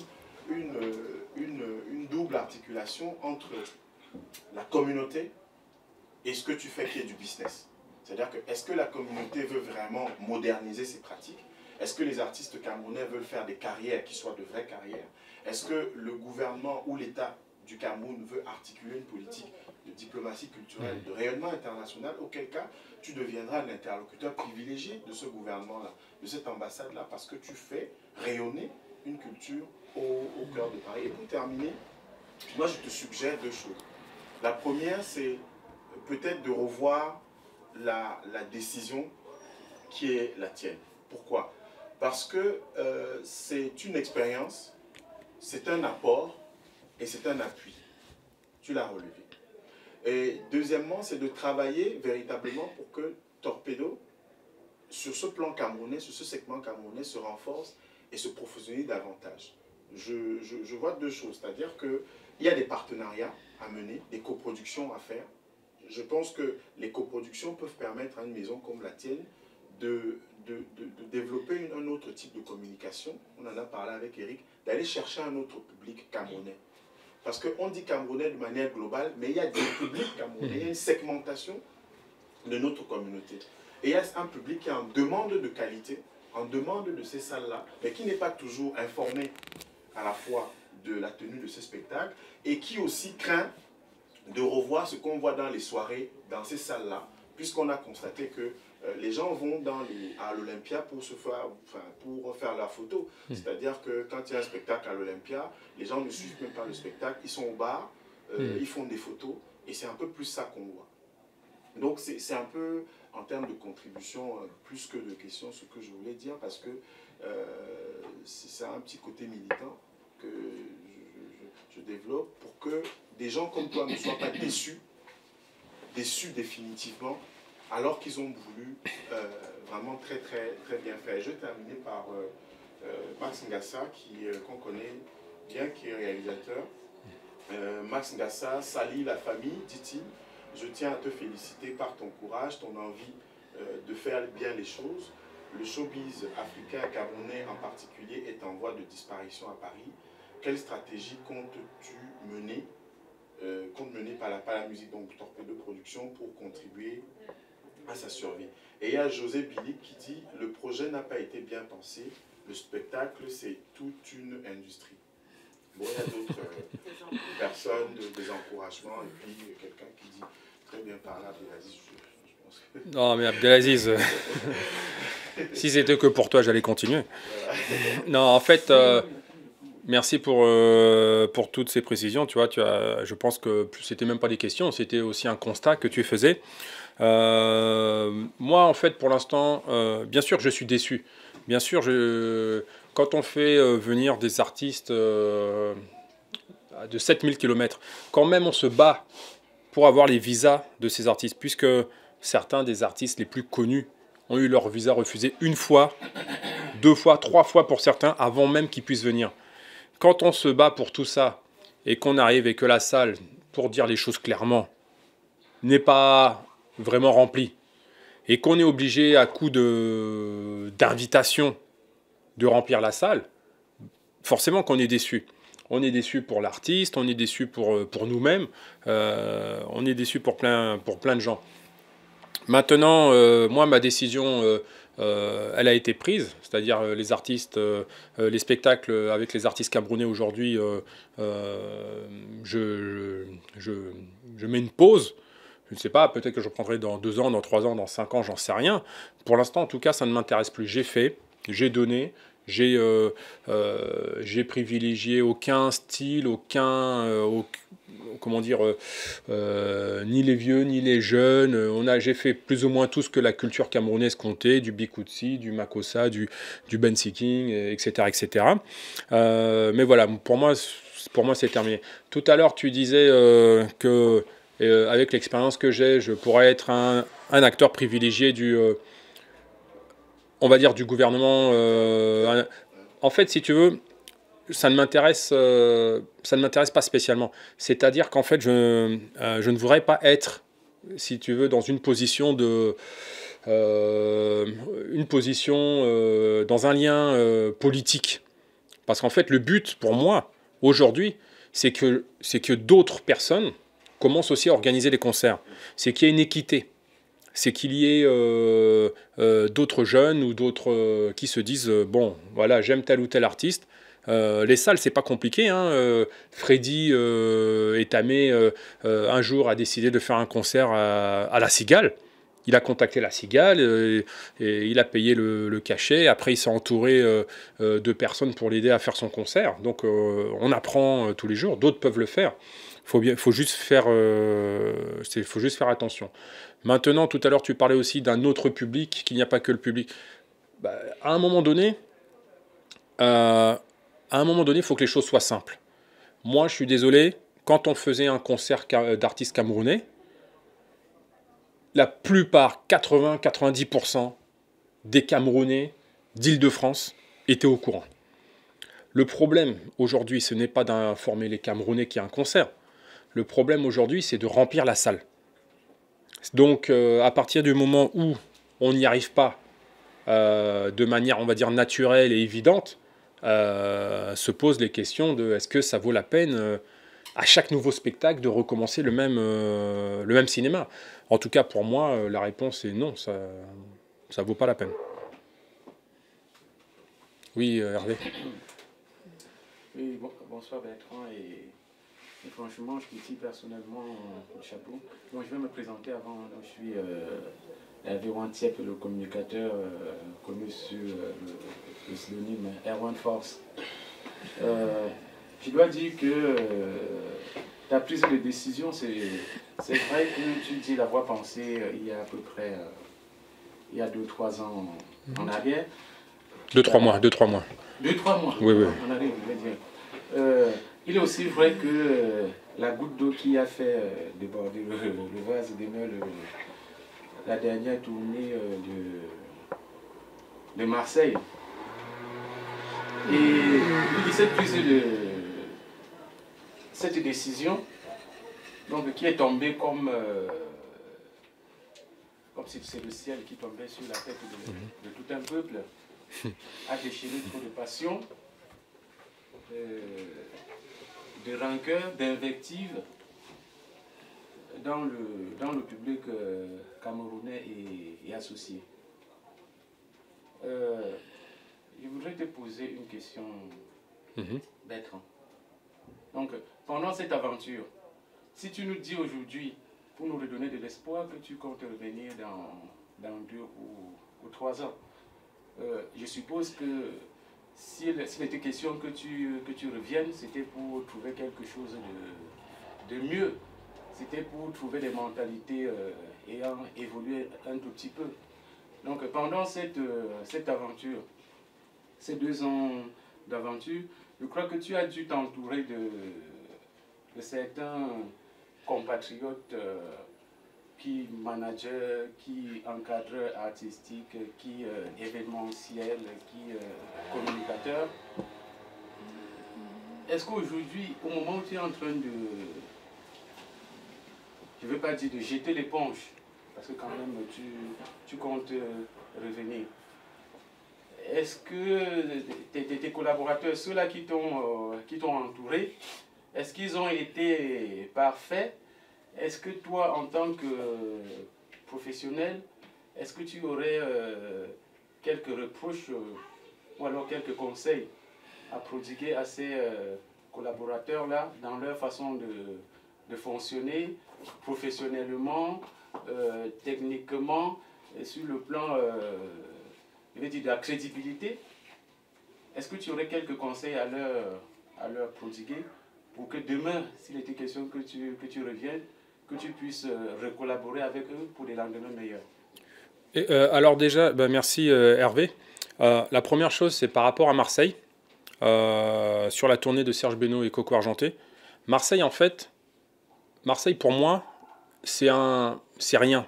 double articulation entre la communauté et ce que tu fais qui est du business. C'est-à-dire que, est-ce que la communauté veut vraiment moderniser ses pratiques? Est-ce que les artistes camerounais veulent faire des carrières qui soient de vraies carrières? Est-ce que le gouvernement ou l'État du Cameroun veut articuler une politique de diplomatie culturelle, de rayonnement international? Auquel cas, tu deviendras un interlocuteur privilégié de ce gouvernement-là, de cette ambassade-là, parce que tu fais rayonner une culture au cœur de Paris. Et pour terminer, moi je te suggère deux choses. La première, c'est peut-être de revoir la décision qui est la tienne. Pourquoi? Parce que c'est une expérience, c'est un apport et c'est un appui. Tu l'as relevé. Et deuxièmement, c'est de travailler véritablement pour que Torpedo, sur ce plan camerounais, sur ce segment camerounais, se renforce et se professionnalise davantage. Je vois deux choses, c'est-à-dire qu'il y a des partenariats à mener, des coproductions à faire. Je pense que les coproductions peuvent permettre à une maison comme la tienne de développer un autre type de communication. On en a parlé avec Eric, d'aller chercher un autre public camerounais. Parce qu'on dit camerounais de manière globale, mais il y a des publics camerounais, il y a une segmentation de notre communauté. Et il y a un public qui est en demande de qualité, en demande de ces salles-là, mais qui n'est pas toujours informé à la fois de la tenue de ce spectacle et qui aussi craint de revoir ce qu'on voit dans les soirées, dans ces salles-là, puisqu'on a constaté que les gens vont à l'Olympia pour faire la photo. C'est-à-dire que quand il y a un spectacle à l'Olympia, les gens ne suivent même pas le spectacle, ils sont au bar, ils font des photos, et c'est un peu plus ça qu'on voit. Donc c'est un peu, en termes de contribution, plus que de questions, ce que je voulais dire, parce que c'est un petit côté militant que je développe pour que des gens comme toi ne soient pas déçus définitivement, alors qu'ils ont voulu vraiment très bien faire. Je vais terminer par Max Ngassa, qu'on connaît bien, qui est réalisateur. Max Ngassa salit la famille, dit-il. Je tiens à te féliciter par ton courage, ton envie de faire bien les choses. Le showbiz africain, camerounais en particulier, est en voie de disparition à Paris. Quelle stratégie comptes-tu mener, par la musique, donc Torpedo Production, pour contribuer à sa survie? Et il y a José Bilic qui dit « Le projet n'a pas été bien pensé, le spectacle c'est toute une industrie ». Bon, il y a d'autres personnes, des encouragements, et puis quelqu'un qui dit très bien par là, Abdelaziz, je pense que... Non, mais Abdelaziz, si c'était que pour toi, j'allais continuer. Non, en fait, merci pour toutes ces précisions. Tu vois, je pense que c'était même pas des questions, c'était aussi un constat que tu faisais. Moi, en fait, pour l'instant, bien sûr, je suis déçu. Bien sûr, quand on fait venir des artistes de 7000 km, quand même on se bat pour avoir les visas de ces artistes, puisque certains des artistes les plus connus ont eu leur visa refusé une fois, 2 fois, 3 fois pour certains, avant même qu'ils puissent venir. Quand on se bat pour tout ça, et qu'on arrive et que la salle, pour dire les choses clairement, n'est pas vraiment remplie, et qu'on est obligé à coup d'invitation de remplir la salle, forcément qu'on est déçu. On est déçu pour l'artiste, on est déçu pour nous-mêmes, on est déçu pour plein de gens. Maintenant, moi, ma décision, elle a été prise, c'est-à-dire les artistes, les spectacles avec les artistes camerounais aujourd'hui, je mets une pause. Je ne sais pas, peut-être que je prendrai dans 2 ans, dans 3 ans, dans 5 ans, j'en sais rien. Pour l'instant, en tout cas, ça ne m'intéresse plus. J'ai fait, j'ai donné, j'ai privilégié aucun style, comment dire, ni les vieux, ni les jeunes. J'ai fait plus ou moins tout ce que la culture camerounaise comptait, du Bikutsi, du Makossa, du Bensiking, etc. etc. Mais voilà, pour moi c'est terminé. Tout à l'heure, tu disais que avec l'expérience que j'ai, je pourrais être un acteur privilégié on va dire, du gouvernement. En fait, si tu veux, ça ne m'intéresse pas spécialement. C'est-à-dire qu'en fait, je ne voudrais pas être, si tu veux, dans une position dans un lien politique. Parce qu'en fait, le but pour moi aujourd'hui, c'est que d'autres personnes commencent aussi à organiser des concerts. C'est qu'il y ait une équité. C'est qu'il y ait d'autres jeunes ou d'autres qui se disent bon, voilà, j'aime tel ou tel artiste. Les salles, c'est pas compliqué. Hein. Freddy Etamé, un jour, a décidé de faire un concert à La Cigale. Il a contacté La Cigale et il a payé le cachet. Après, il s'est entouré de personnes pour l'aider à faire son concert. Donc, on apprend tous les jours. D'autres peuvent le faire. Faut juste faire attention. Maintenant, tout à l'heure, tu parlais aussi d'un autre public, qu'il n'y a pas que le public. Bah, à un moment donné, il faut que les choses soient simples. Moi, je suis désolé, quand on faisait un concert d'artistes camerounais, la plupart, 80-90% des Camerounais d'Île-de-France étaient au courant. Le problème aujourd'hui, ce n'est pas d'informer les Camerounais qu'il y a un concert. Le problème aujourd'hui, c'est de remplir la salle. Donc, à partir du moment où on n'y arrive pas de manière, on va dire, naturelle et évidente, se posent les questions de est-ce que ça vaut la peine à chaque nouveau spectacle de recommencer le même cinéma. En tout cas, pour moi, la réponse est non, ça vaut pas la peine. Oui, Hervé. Oui, bonsoir Bertrand, et franchement, je te tire personnellement le chapeau. Donc, je vais me présenter avant. Donc, je suis Hervé Wantiep, le communicateur connu sur le pseudonyme Erwan Force. Je dois dire que ta prise de décision, c'est vrai que tu dis l'avoir pensé il y a à peu près 2-3 ans en arrière. 2-3 mois. 2-3 mois. 2-3 mois. Oui. En arrière, je vais dire. Il est aussi vrai que la goutte d'eau qui a fait déborder le vase demeure la dernière tournée de Marseille. Et cette décision, donc, qui est tombée comme si c'est le ciel qui tombait sur la tête de tout un peuple, a déchaîné trop de passion, de rancœur, d'invective dans le public camerounais et associé. Je voudrais te poser une question, Bertrand. Donc, pendant cette aventure, si tu nous dis aujourd'hui, pour nous redonner de l'espoir, que tu comptes revenir dans 2 ou 3 ans, je suppose que s'il était question que tu reviennes, c'était pour trouver quelque chose de mieux. C'était pour trouver des mentalités ayant évolué un tout petit peu. Donc pendant cette aventure, ces 2 ans d'aventure, je crois que tu as dû t'entourer de certains compatriotes qui manager, qui encadreur artistique, qui événementiel, qui communicateur. Est-ce qu'aujourd'hui, au moment où tu es en train de, je ne veux pas dire de jeter l'éponge, parce que quand même tu comptes revenir, est-ce que tes collaborateurs, ceux-là qui t'ont entouré, est-ce qu'ils ont été parfaits? Est-ce que toi, en tant que professionnel, est-ce que tu aurais quelques reproches ou alors quelques conseils à prodiguer à ces collaborateurs-là dans leur façon de fonctionner professionnellement, techniquement, et sur le plan je vais dire de la crédibilité? Est-ce que tu aurais quelques conseils à leur prodiguer pour que demain, s'il était question que tu reviennes, que tu puisses recollaborer avec eux pour des lendemains meilleurs? Et, alors déjà, merci Hervé. La première chose, c'est par rapport à Marseille, sur la tournée de Serge Benoît et Coco Argenté. Marseille, en fait, Marseille pour moi, c'est rien.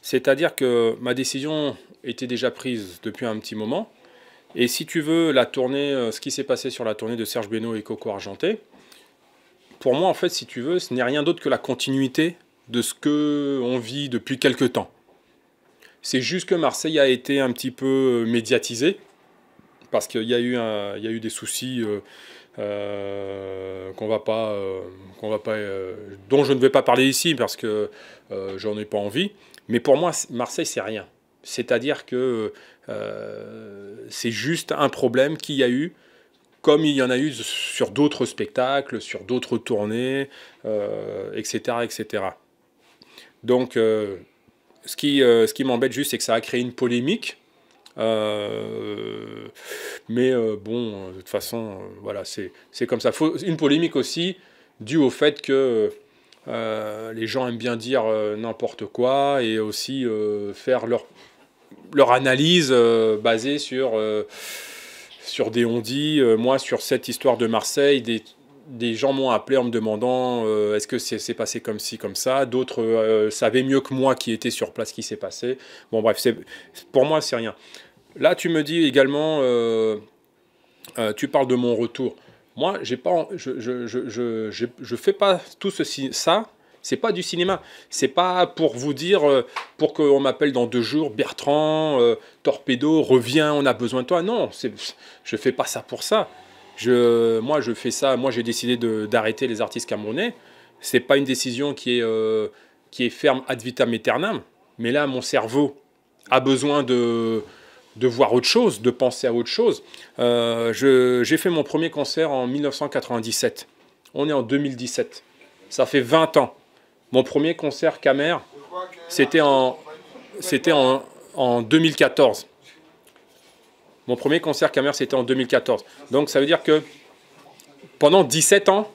C'est-à-dire que ma décision était déjà prise depuis un petit moment. Et si tu veux, la tournée, ce qui s'est passé sur la tournée de Serge Benoît et Coco Argenté, pour moi, en fait, si tu veux, ce n'est rien d'autre que la continuité de ce qu'on vit depuis quelque temps. C'est juste que Marseille a été un petit peu médiatisé, parce qu'il y a eu des soucis dont je ne vais pas parler ici, parce que j'en ai pas envie. Mais pour moi, Marseille, c'est rien. C'est-à-dire que c'est juste un problème qu'il y a eu, comme il y en a eu sur d'autres spectacles, sur d'autres tournées, etc., etc. Donc, ce qui m'embête juste, c'est que ça a créé une polémique. Mais bon, de toute façon, voilà, c'est comme ça. Une polémique aussi due au fait que les gens aiment bien dire n'importe quoi et aussi faire leur analyse basée sur des on-dit. Moi, sur cette histoire de Marseille, des gens m'ont appelé en me demandant est-ce que c'est passé comme ci, comme ça. D'autres savaient mieux que moi qui était sur place ce qui s'est passé. Bon, bref, pour moi, c'est rien. Là, tu me dis également, tu parles de mon retour. Moi, je fais pas tout ça. C'est pas du cinéma. C'est pas pour vous dire, pour qu'on m'appelle dans 2 jours, Bertrand, Torpedo, reviens, on a besoin de toi. Non, je fais pas ça pour ça. Moi, je fais ça. Moi, j'ai décidé d'arrêter les artistes camerounais. C'est pas une décision qui est ferme ad vitam aeternam. Mais là, mon cerveau a besoin de voir autre chose, de penser à autre chose. J'ai fait mon premier concert en 1997. On est en 2017. Ça fait 20 ans. Mon premier concert Camer, c'était en 2014. Mon premier concert Camer, c'était en 2014. Donc ça veut dire que pendant 17 ans,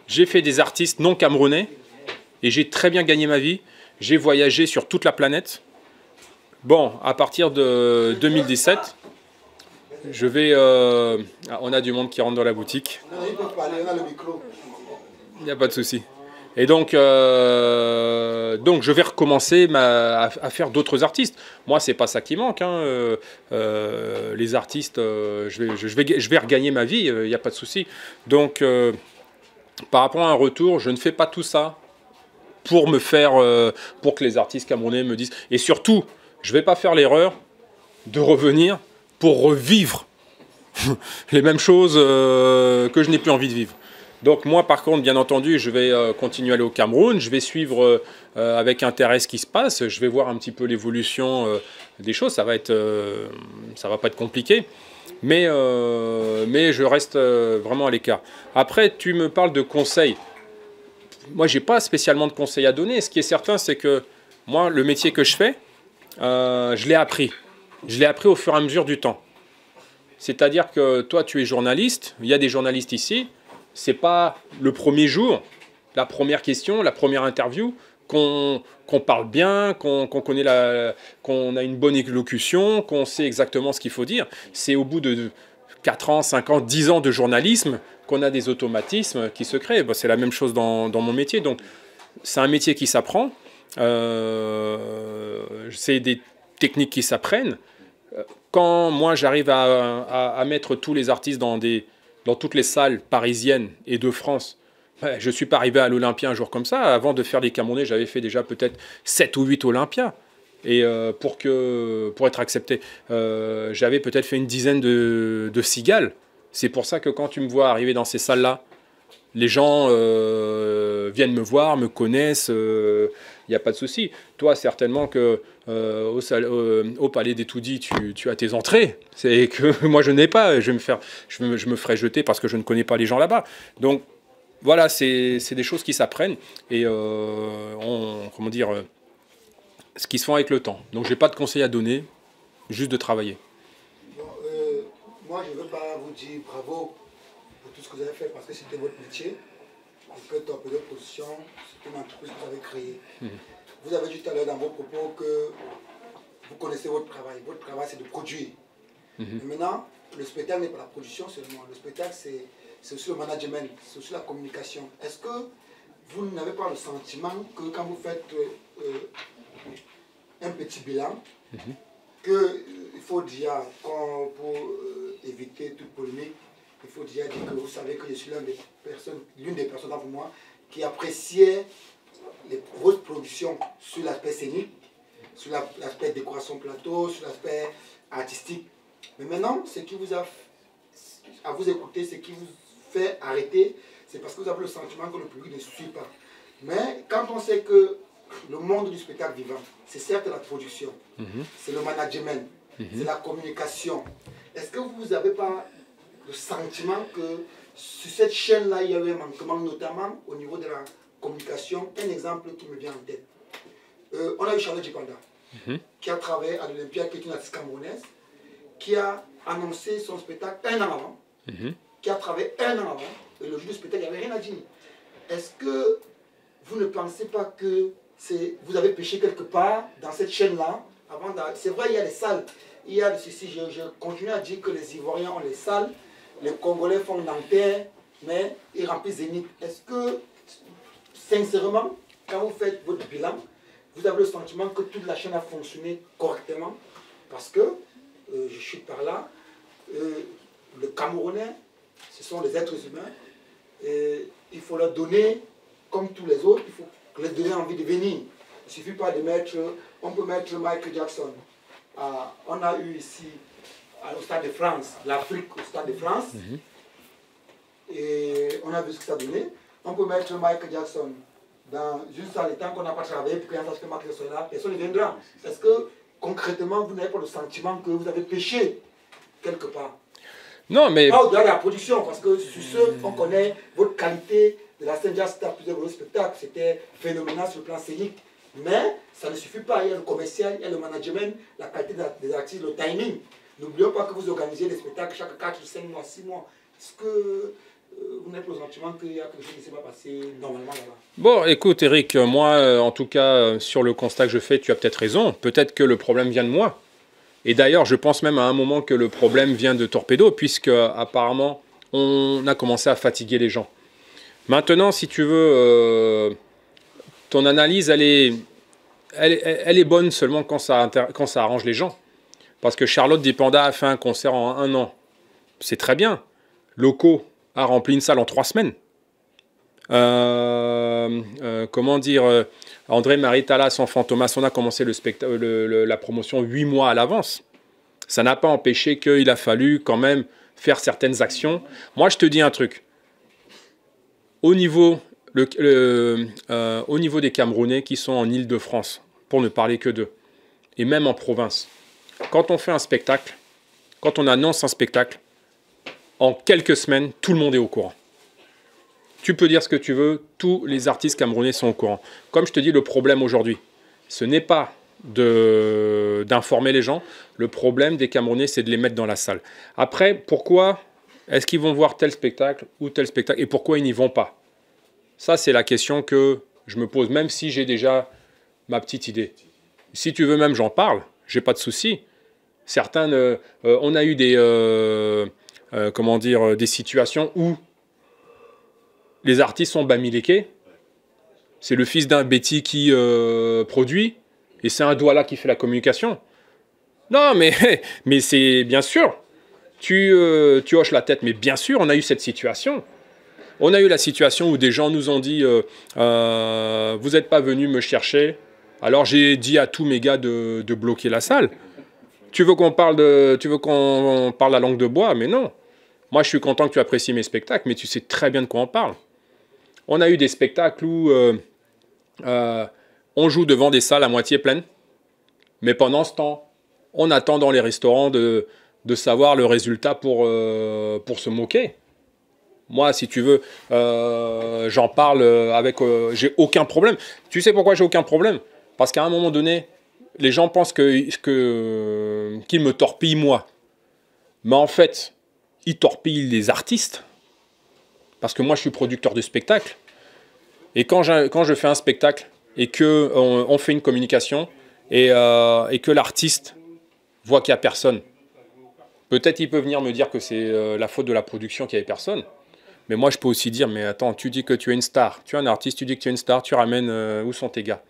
j'ai fait des artistes non camerounais et j'ai très bien gagné ma vie. J'ai voyagé sur toute la planète. Bon, à partir de 2017, je vais... on a du monde qui rentre dans la boutique. Il n'y a pas de souci. Et donc je vais recommencer à faire d'autres artistes. Moi, c'est pas ça qui manque. Hein. Les artistes, je vais regagner ma vie, il n'y a pas de souci. Donc, par rapport à un retour, je ne fais pas tout ça pour pour que les artistes camerounais me disent. Et surtout, je ne vais pas faire l'erreur de revenir pour revivre les mêmes choses que je n'ai plus envie de vivre. Donc moi, par contre, bien entendu, je vais continuer à aller au Cameroun. Je vais suivre avec intérêt ce qui se passe. Je vais voir un petit peu l'évolution des choses. Ça va pas être compliqué. Mais je reste vraiment à l'écart. Après, tu me parles de conseils. Moi, je n'ai pas spécialement de conseils à donner. Ce qui est certain, c'est que moi, le métier que je fais, je l'ai appris. Je l'ai appris au fur et à mesure du temps. C'est-à-dire que toi, tu es journaliste. Il y a des journalistes ici. C'est pas le premier jour, la première question, la première interview, qu'on parle bien, qu'on a une bonne élocution, qu'on sait exactement ce qu'il faut dire. C'est au bout de 4 ans, 5 ans, 10 ans de journalisme qu'on a des automatismes qui se créent. C'est la même chose dans mon métier. Donc, c'est un métier qui s'apprend. c'est des techniques qui s'apprennent. Quand moi j'arrive à mettre tous les artistes dans toutes les salles parisiennes et de France, ouais, je ne suis pas arrivé à l'Olympia un jour comme ça. Avant de faire les Camerounais, j'avais fait déjà peut-être 7 ou 8 Olympias. Et pour être accepté, j'avais peut-être fait une dizaine de cigales. C'est pour ça que quand tu me vois arriver dans ces salles-là, les gens viennent me voir, me connaissent, il n'y a pas de souci. Toi, certainement que au Palais d'Etoudi, tu as tes entrées. C'est que moi, je n'ai pas. Je me ferai jeter parce que je ne connais pas les gens là-bas. Donc, voilà, c'est des choses qui s'apprennent et comment dire, ce qui se font avec le temps. Donc, je n'ai pas de conseils à donner, juste de travailler. Bon, moi, je ne veux pas vous dire bravo pour tout ce que vous avez fait parce que c'était votre métier. En fait, en de position, c'est une entreprise que vous avez créée. Vous avez dit tout à l'heure dans vos propos que vous connaissez votre travail. Votre travail, c'est de produire. Mais maintenant, le spectacle n'est pas la production seulement. Le spectacle, c'est aussi le management, c'est aussi la communication. Est-ce que vous n'avez pas le sentiment que quand vous faites un petit bilan, qu'il faut dire, pour éviter toute polémique, il faut dire que vous savez que je suis l'une des personnes d'entre moi qui appréciait les grosses productions sur l'aspect scénique, sur l'aspect décoration plateau, sur l'aspect artistique. Mais maintenant, ce qui vous a, à vous écouter, ce qui vous fait arrêter, c'est parce que vous avez le sentiment que le public ne suit pas. Mais quand on sait que le monde du spectacle vivant, c'est certes la production, c'est le management, c'est la communication. Est-ce que vous n'avez pas le sentiment que sur cette chaîne-là, il y a eu un manquement, notamment au niveau de la communication? Un exemple qui me vient en tête. On a eu Charlotte Djipanda, qui a travaillé à l'Olympia, qui est une artiste camerounaise, qui a annoncé son spectacle un an avant, qui a travaillé un an avant, et le jour du spectacle, il n'y avait rien à dire. Est-ce que vous ne pensez pas que vous avez péché quelque part dans cette chaîne-là? C'est vrai, il y a les salles, il y a ceci, je continue à dire que les Ivoiriens ont les salles, les Congolais font Nanterre, mais ils remplissent Zénith. Est-ce que, sincèrement, quand vous faites votre bilan, vous avez le sentiment que toute la chaîne a fonctionné correctement? Parce que, je suis par là, les Camerounais, ce sont des êtres humains, et il faut leur donner, comme tous les autres, il faut leur donner envie de venir. Il ne suffit pas de mettre, on peut mettre Michael Jackson. On a eu ici, au Stade de France, l'Afrique au Stade de France, et on a vu ce que ça a donné. On peut mettre Michael Jackson juste dans les temps qu'on n'a pas travaillé pour qu'il y ait un que Michael Jackson là, personne ne viendra. Est-ce que concrètement, vous n'avez pas le sentiment que vous avez péché quelque part? Non, mais... Pas au-delà de la production, parce que sur ce, on connaît votre qualité de la scène jazz, c'était à plusieurs spectacles, c'était phénoménal sur le plan scénique. Mais ça ne suffit pas, il y a le commercial, il y a le management, la qualité des artistes, le timing. N'oublions pas que vous organisez des spectacles chaque 4 ou 5 mois, 6 mois. Est-ce que vous n'avez pas le sentiment qu'il y a quelque chose qui ne s'est pas passé normalement là-bas? Bon, écoute Eric, moi, en tout cas, sur le constat que je fais, tu as peut-être raison. Peut-être que le problème vient de moi. Et d'ailleurs, je pense même à un moment que le problème vient de Torpedo, puisque apparemment, on a commencé à fatiguer les gens. Maintenant, si tu veux, ton analyse, elle est bonne seulement quand ça arrange les gens. Parce que Charlotte Djipanda a fait un concert en 1 an. C'est très bien. Loco a rempli une salle en 3 semaines. Comment dire, André-Marie Talas, Enfant Thomas, on a commencé la promotion 8 mois à l'avance. Ça n'a pas empêché qu'il a fallu quand même faire certaines actions. Moi, je te dis un truc. Au niveau des Camerounais qui sont en Île-de-France, pour ne parler que d'eux, et même en province, quand on fait un spectacle, quand on annonce un spectacle, en quelques semaines, tout le monde est au courant. Tu peux dire ce que tu veux, tous les artistes camerounais sont au courant. Comme je te dis, le problème aujourd'hui, ce n'est pas d'informer les gens. Le problème des Camerounais, c'est de les mettre dans la salle. Après, pourquoi est-ce qu'ils vont voir tel spectacle ou tel spectacle et pourquoi ils n'y vont pas? Ça, c'est la question que je me pose, même si j'ai déjà ma petite idée. Si tu veux même, j'en parle, j'ai pas de souci. Certains, on a eu des situations où les artistes sont bamilekés. C'est le fils d'un Betty qui produit, et c'est un Douala qui fait la communication. Non, mais c'est bien sûr. Tu hoches la tête, mais bien sûr, on a eu cette situation. On a eu la situation où des gens nous ont dit vous n'êtes pas venus me chercher. Alors j'ai dit à tous mes gars de bloquer la salle. Tu veux qu'on parle la langue de bois? Mais non. Moi, je suis content que tu apprécies mes spectacles, mais tu sais très bien de quoi on parle. On a eu des spectacles où on joue devant des salles à moitié pleines, mais pendant ce temps, on attend dans les restaurants de savoir le résultat pour se moquer. Moi, si tu veux, j'en parle avec... j'ai aucun problème. Tu sais pourquoi j'ai aucun problème? Parce qu'à un moment donné, les gens pensent qu'ils me torpillent moi. Mais en fait, ils torpillent les artistes. Parce que moi, je suis producteur de spectacle. Et quand je fais un spectacle et qu'on fait une communication et que l'artiste voit qu'il n'y a personne, peut-être il peut venir me dire que c'est la faute de la production qu'il n'y avait personne. Mais moi, je peux aussi dire, mais attends, tu dis que tu es une star. Tu es un artiste, tu dis que tu es une star, tu ramènes où sont tes gars?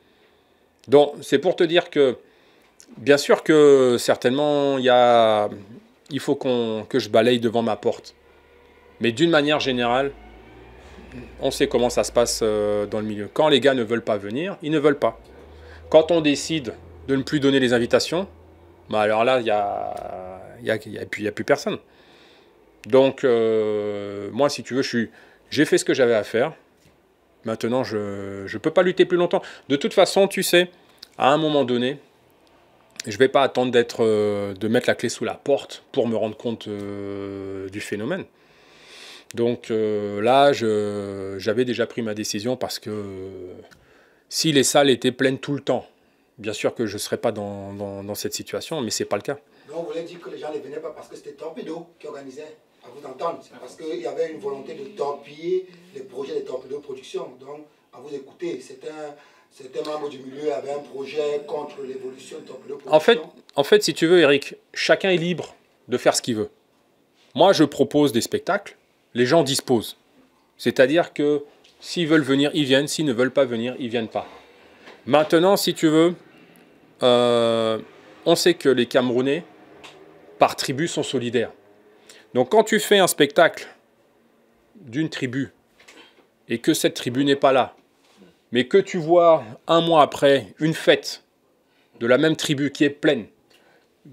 Donc, c'est pour te dire que, bien sûr que certainement, il faut que je balaye devant ma porte. Mais d'une manière générale, on sait comment ça se passe dans le milieu. Quand les gars ne veulent pas venir, ils ne veulent pas. Quand on décide de ne plus donner les invitations, bah alors là, il n'y a plus personne. Donc, moi, si tu veux, j'ai fait ce que j'avais à faire. Maintenant, je ne peux pas lutter plus longtemps. De toute façon, tu sais, à un moment donné, je ne vais pas attendre de mettre la clé sous la porte pour me rendre compte du phénomène. Donc là, j'avais déjà pris ma décision parce que si les salles étaient pleines tout le temps, bien sûr que je ne serais pas dans cette situation, mais ce n'est pas le cas. Donc, vous voulez dire que les gens ne venaient pas parce que c'était Torpedo qui organisait, à vous entendre. C'est parce qu'il y avait une volonté de torpiller les projets de Torpedo Production. Donc, à vous écouter, certains membres du milieu avaient un projet contre l'évolution de Torpedo Production. En fait, si tu veux, Eric, chacun est libre de faire ce qu'il veut. Moi, je propose des spectacles, les gens disposent. C'est-à-dire que s'ils veulent venir, ils viennent. S'ils ne veulent pas venir, ils ne viennent pas. Maintenant, si tu veux, on sait que les Camerounais, par tribu, sont solidaires. Donc quand tu fais un spectacle d'une tribu et que cette tribu n'est pas là, mais que tu vois un mois après une fête de la même tribu qui est pleine,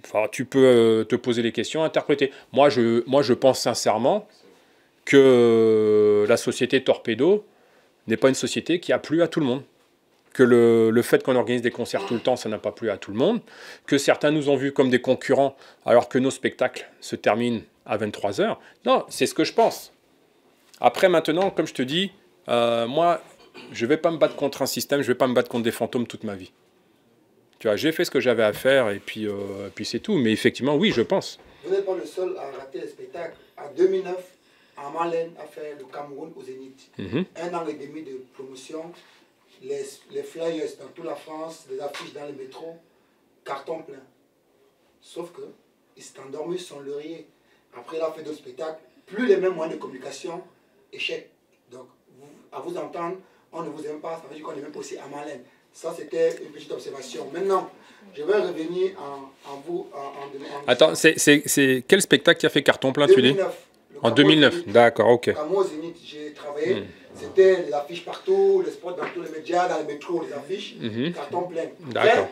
enfin, tu peux te poser des questions, interpréter. Moi, je pense sincèrement que la société Torpedo n'est pas une société qui a plu à tout le monde. Que le fait qu'on organise des concerts tout le temps, ça n'a pas plu à tout le monde, que certains nous ont vus comme des concurrents alors que nos spectacles se terminent à 23 h. Non, c'est ce que je pense. Après, maintenant, comme je te dis, moi, je ne vais pas me battre contre un système, je ne vais pas me battre contre des fantômes toute ma vie. Tu vois, j'ai fait ce que j'avais à faire et puis c'est tout. Mais effectivement, oui, je pense. Vous n'êtes pas le seul à rater le spectacle. En 2009, Amalène a fait le Cameroun au Zénith. 1 an et demi de promotion. Les flyers dans toute la France, les affiches dans les métros, carton plein. Sauf que il s'est endormi sur son laurier. Après, il a fait d'autres spectacles, plus les mêmes moyens de communication, échec. Donc, à vous entendre, on ne vous aime pas, ça veut dire qu'on n'est même pas aussi à Malène. Ça, c'était une petite observation. Maintenant, je vais revenir en vous. Attends, c'est quel spectacle qui a fait carton plein, 2009, tu dis? En 2009, d'accord, ok. Quand moi, au Zénith, j'ai travaillé. C'était les affiches partout, les spots dans tous les médias, dans les métros, les affiches, carton plein. D'accord.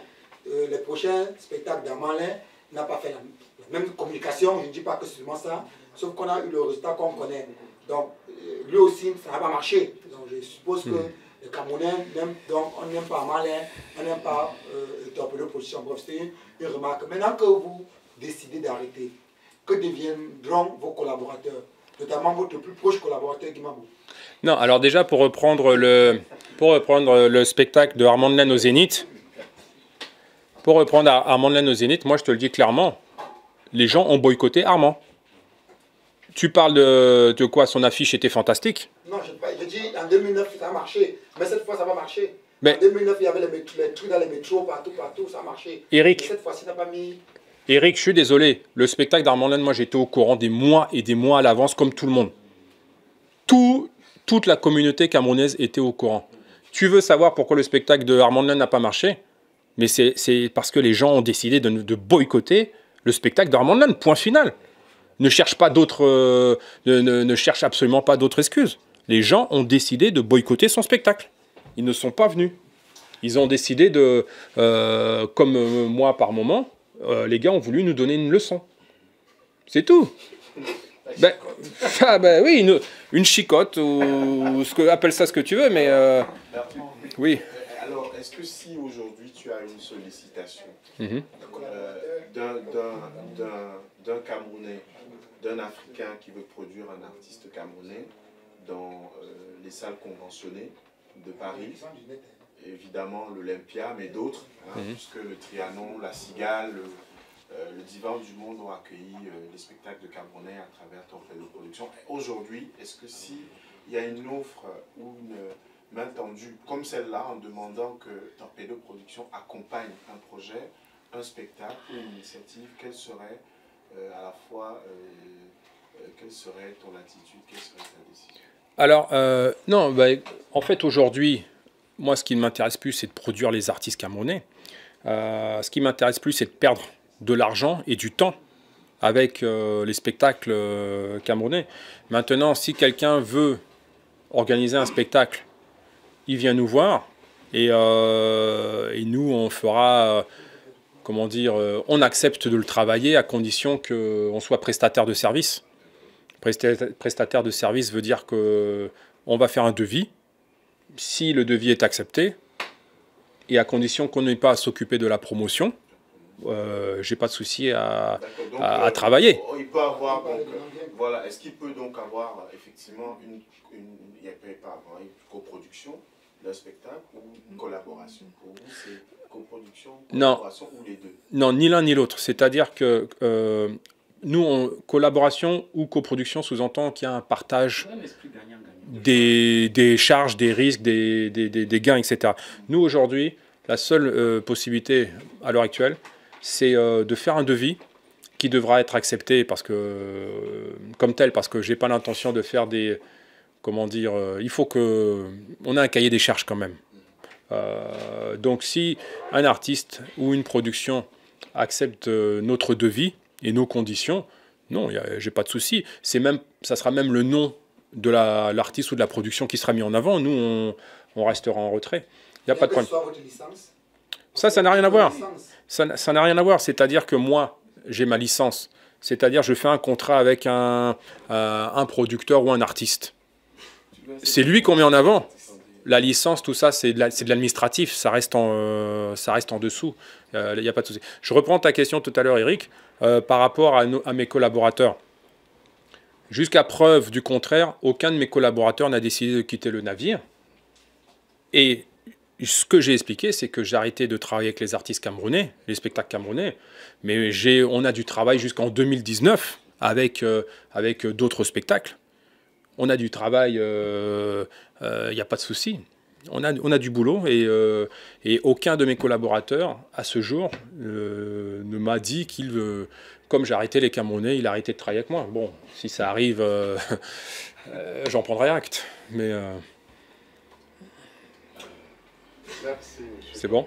Les prochains spectacles d'Amalin n'a pas fait la même communication, je ne dis pas que c'est seulement ça, sauf qu'on a eu le résultat qu'on connaît. Donc, lui aussi, ça n'a pas marché. Donc, je suppose que les Camerounais, donc, on n'aime pas Amalin, on n'aime pas le Torpedo Production. Bref, c'est une remarque. Maintenant que vous décidez d'arrêter, que deviendront vos collaborateurs, notamment votre plus proche collaborateur, Guy Mabou? Non, alors déjà, pour reprendre le spectacle de Armand Laine au Zénith, moi, je te le dis clairement, les gens ont boycotté Armand. Tu parles de quoi? Son affiche était fantastique. Non, je dis en 2009, ça a marché. Mais cette fois, ça va marcher. Mais, en 2009, il y avait les trucs dans les métros, partout, ça a marché. Eric, mais cette fois-ci, ça n'a pas mis... Eric, je suis désolé. Le spectacle d'Armand Laine, moi, j'étais au courant des mois et des mois à l'avance, comme tout le monde. Toute la communauté camerounaise était au courant. tu veux savoir pourquoi le spectacle de Armand Lund n'a pas marché, mais c'est parce que les gens ont décidé de boycotter le spectacle d'Armand Lund, point final. Ne cherche absolument pas d'autres excuses. Les gens ont décidé de boycotter son spectacle. Ils ne sont pas venus. Ils ont décidé de, comme moi par moment, les gars ont voulu nous donner une leçon. C'est tout. Oui, une chicotte ou appelle ça ce que tu veux, mais oui. Alors, est-ce que si aujourd'hui tu as une sollicitation d'un Camerounais, d'un Africain qui veut produire un artiste camerounais dans les salles conventionnées de Paris, évidemment l'Olympia, mais d'autres, puisque le Trianon, la Cigale, le Divan du Monde ont accueilli les spectacles de Camerounais à travers Torpedo Production. Aujourd'hui, est-ce que s'il y a une offre ou une main tendue comme celle-là, en demandant que Torpedo Production accompagne un projet, un spectacle ou une initiative, quelle serait à la fois, quelle serait ton attitude, quelle serait ta décision? Alors, non, en fait, aujourd'hui, moi, ce qui ne m'intéresse plus, c'est de produire les artistes camerounais. Ce qui m'intéresse plus, c'est de perdre de l'argent et du temps avec les spectacles camerounais. Maintenant, si quelqu'un veut organiser un spectacle, il vient nous voir et nous, on fera... comment dire, on accepte de le travailler à condition qu'on soit prestataire de service. Prestataire de service veut dire qu'on va faire un devis. Si le devis est accepté, et à condition qu'on n'ait pas à s'occuper de la promotion, j'ai pas de souci à travailler. Il peut avoir, donc, voilà, est-ce qu'il peut donc avoir effectivement il peut pas avoir une coproduction d'un spectacle ou une collaboration? Pour vous, c'est coproduction, collaboration ou les deux? Non, ni l'un ni l'autre. C'est-à-dire que nous, collaboration ou coproduction sous-entend qu'il y a un partage des charges, des risques, des gains, etc. Nous, aujourd'hui, la seule possibilité à l'heure actuelle, c'est de faire un devis qui devra être accepté comme tel, parce que je n'ai pas l'intention de faire des... Comment dire, il faut qu'on ait un cahier des charges quand même. Donc si un artiste ou une production accepte notre devis et nos conditions, non, j'ai pas de souci. Ça sera même le nom de l'artiste ou de la production qui sera mis en avant. Nous, on restera en retrait. Il n'y a pas de problème. Ça n'a rien à voir. Ça n'a rien à voir. C'est-à-dire que moi, j'ai ma licence. C'est-à-dire je fais un contrat avec un producteur ou un artiste. C'est lui qu'on met en avant. La licence, tout ça, c'est de l'administratif. Ça reste en dessous. Il n'y a pas de souci. Je reprends ta question tout à l'heure, Eric, par rapport à mes collaborateurs. Jusqu'à preuve du contraire, aucun de mes collaborateurs n'a décidé de quitter le navire. Et ce que j'ai expliqué, c'est que j'ai arrêté de travailler avec les artistes camerounais, les spectacles camerounais. Mais on a du travail jusqu'en 2019 avec d'autres spectacles. On a du travail, il n'y a pas de souci. On a du boulot et aucun de mes collaborateurs, à ce jour, ne m'a dit comme j'ai arrêté les Camerounais, il a arrêté de travailler avec moi. Bon, si ça arrive, j'en prendrai acte. Mais merci, c'est bon.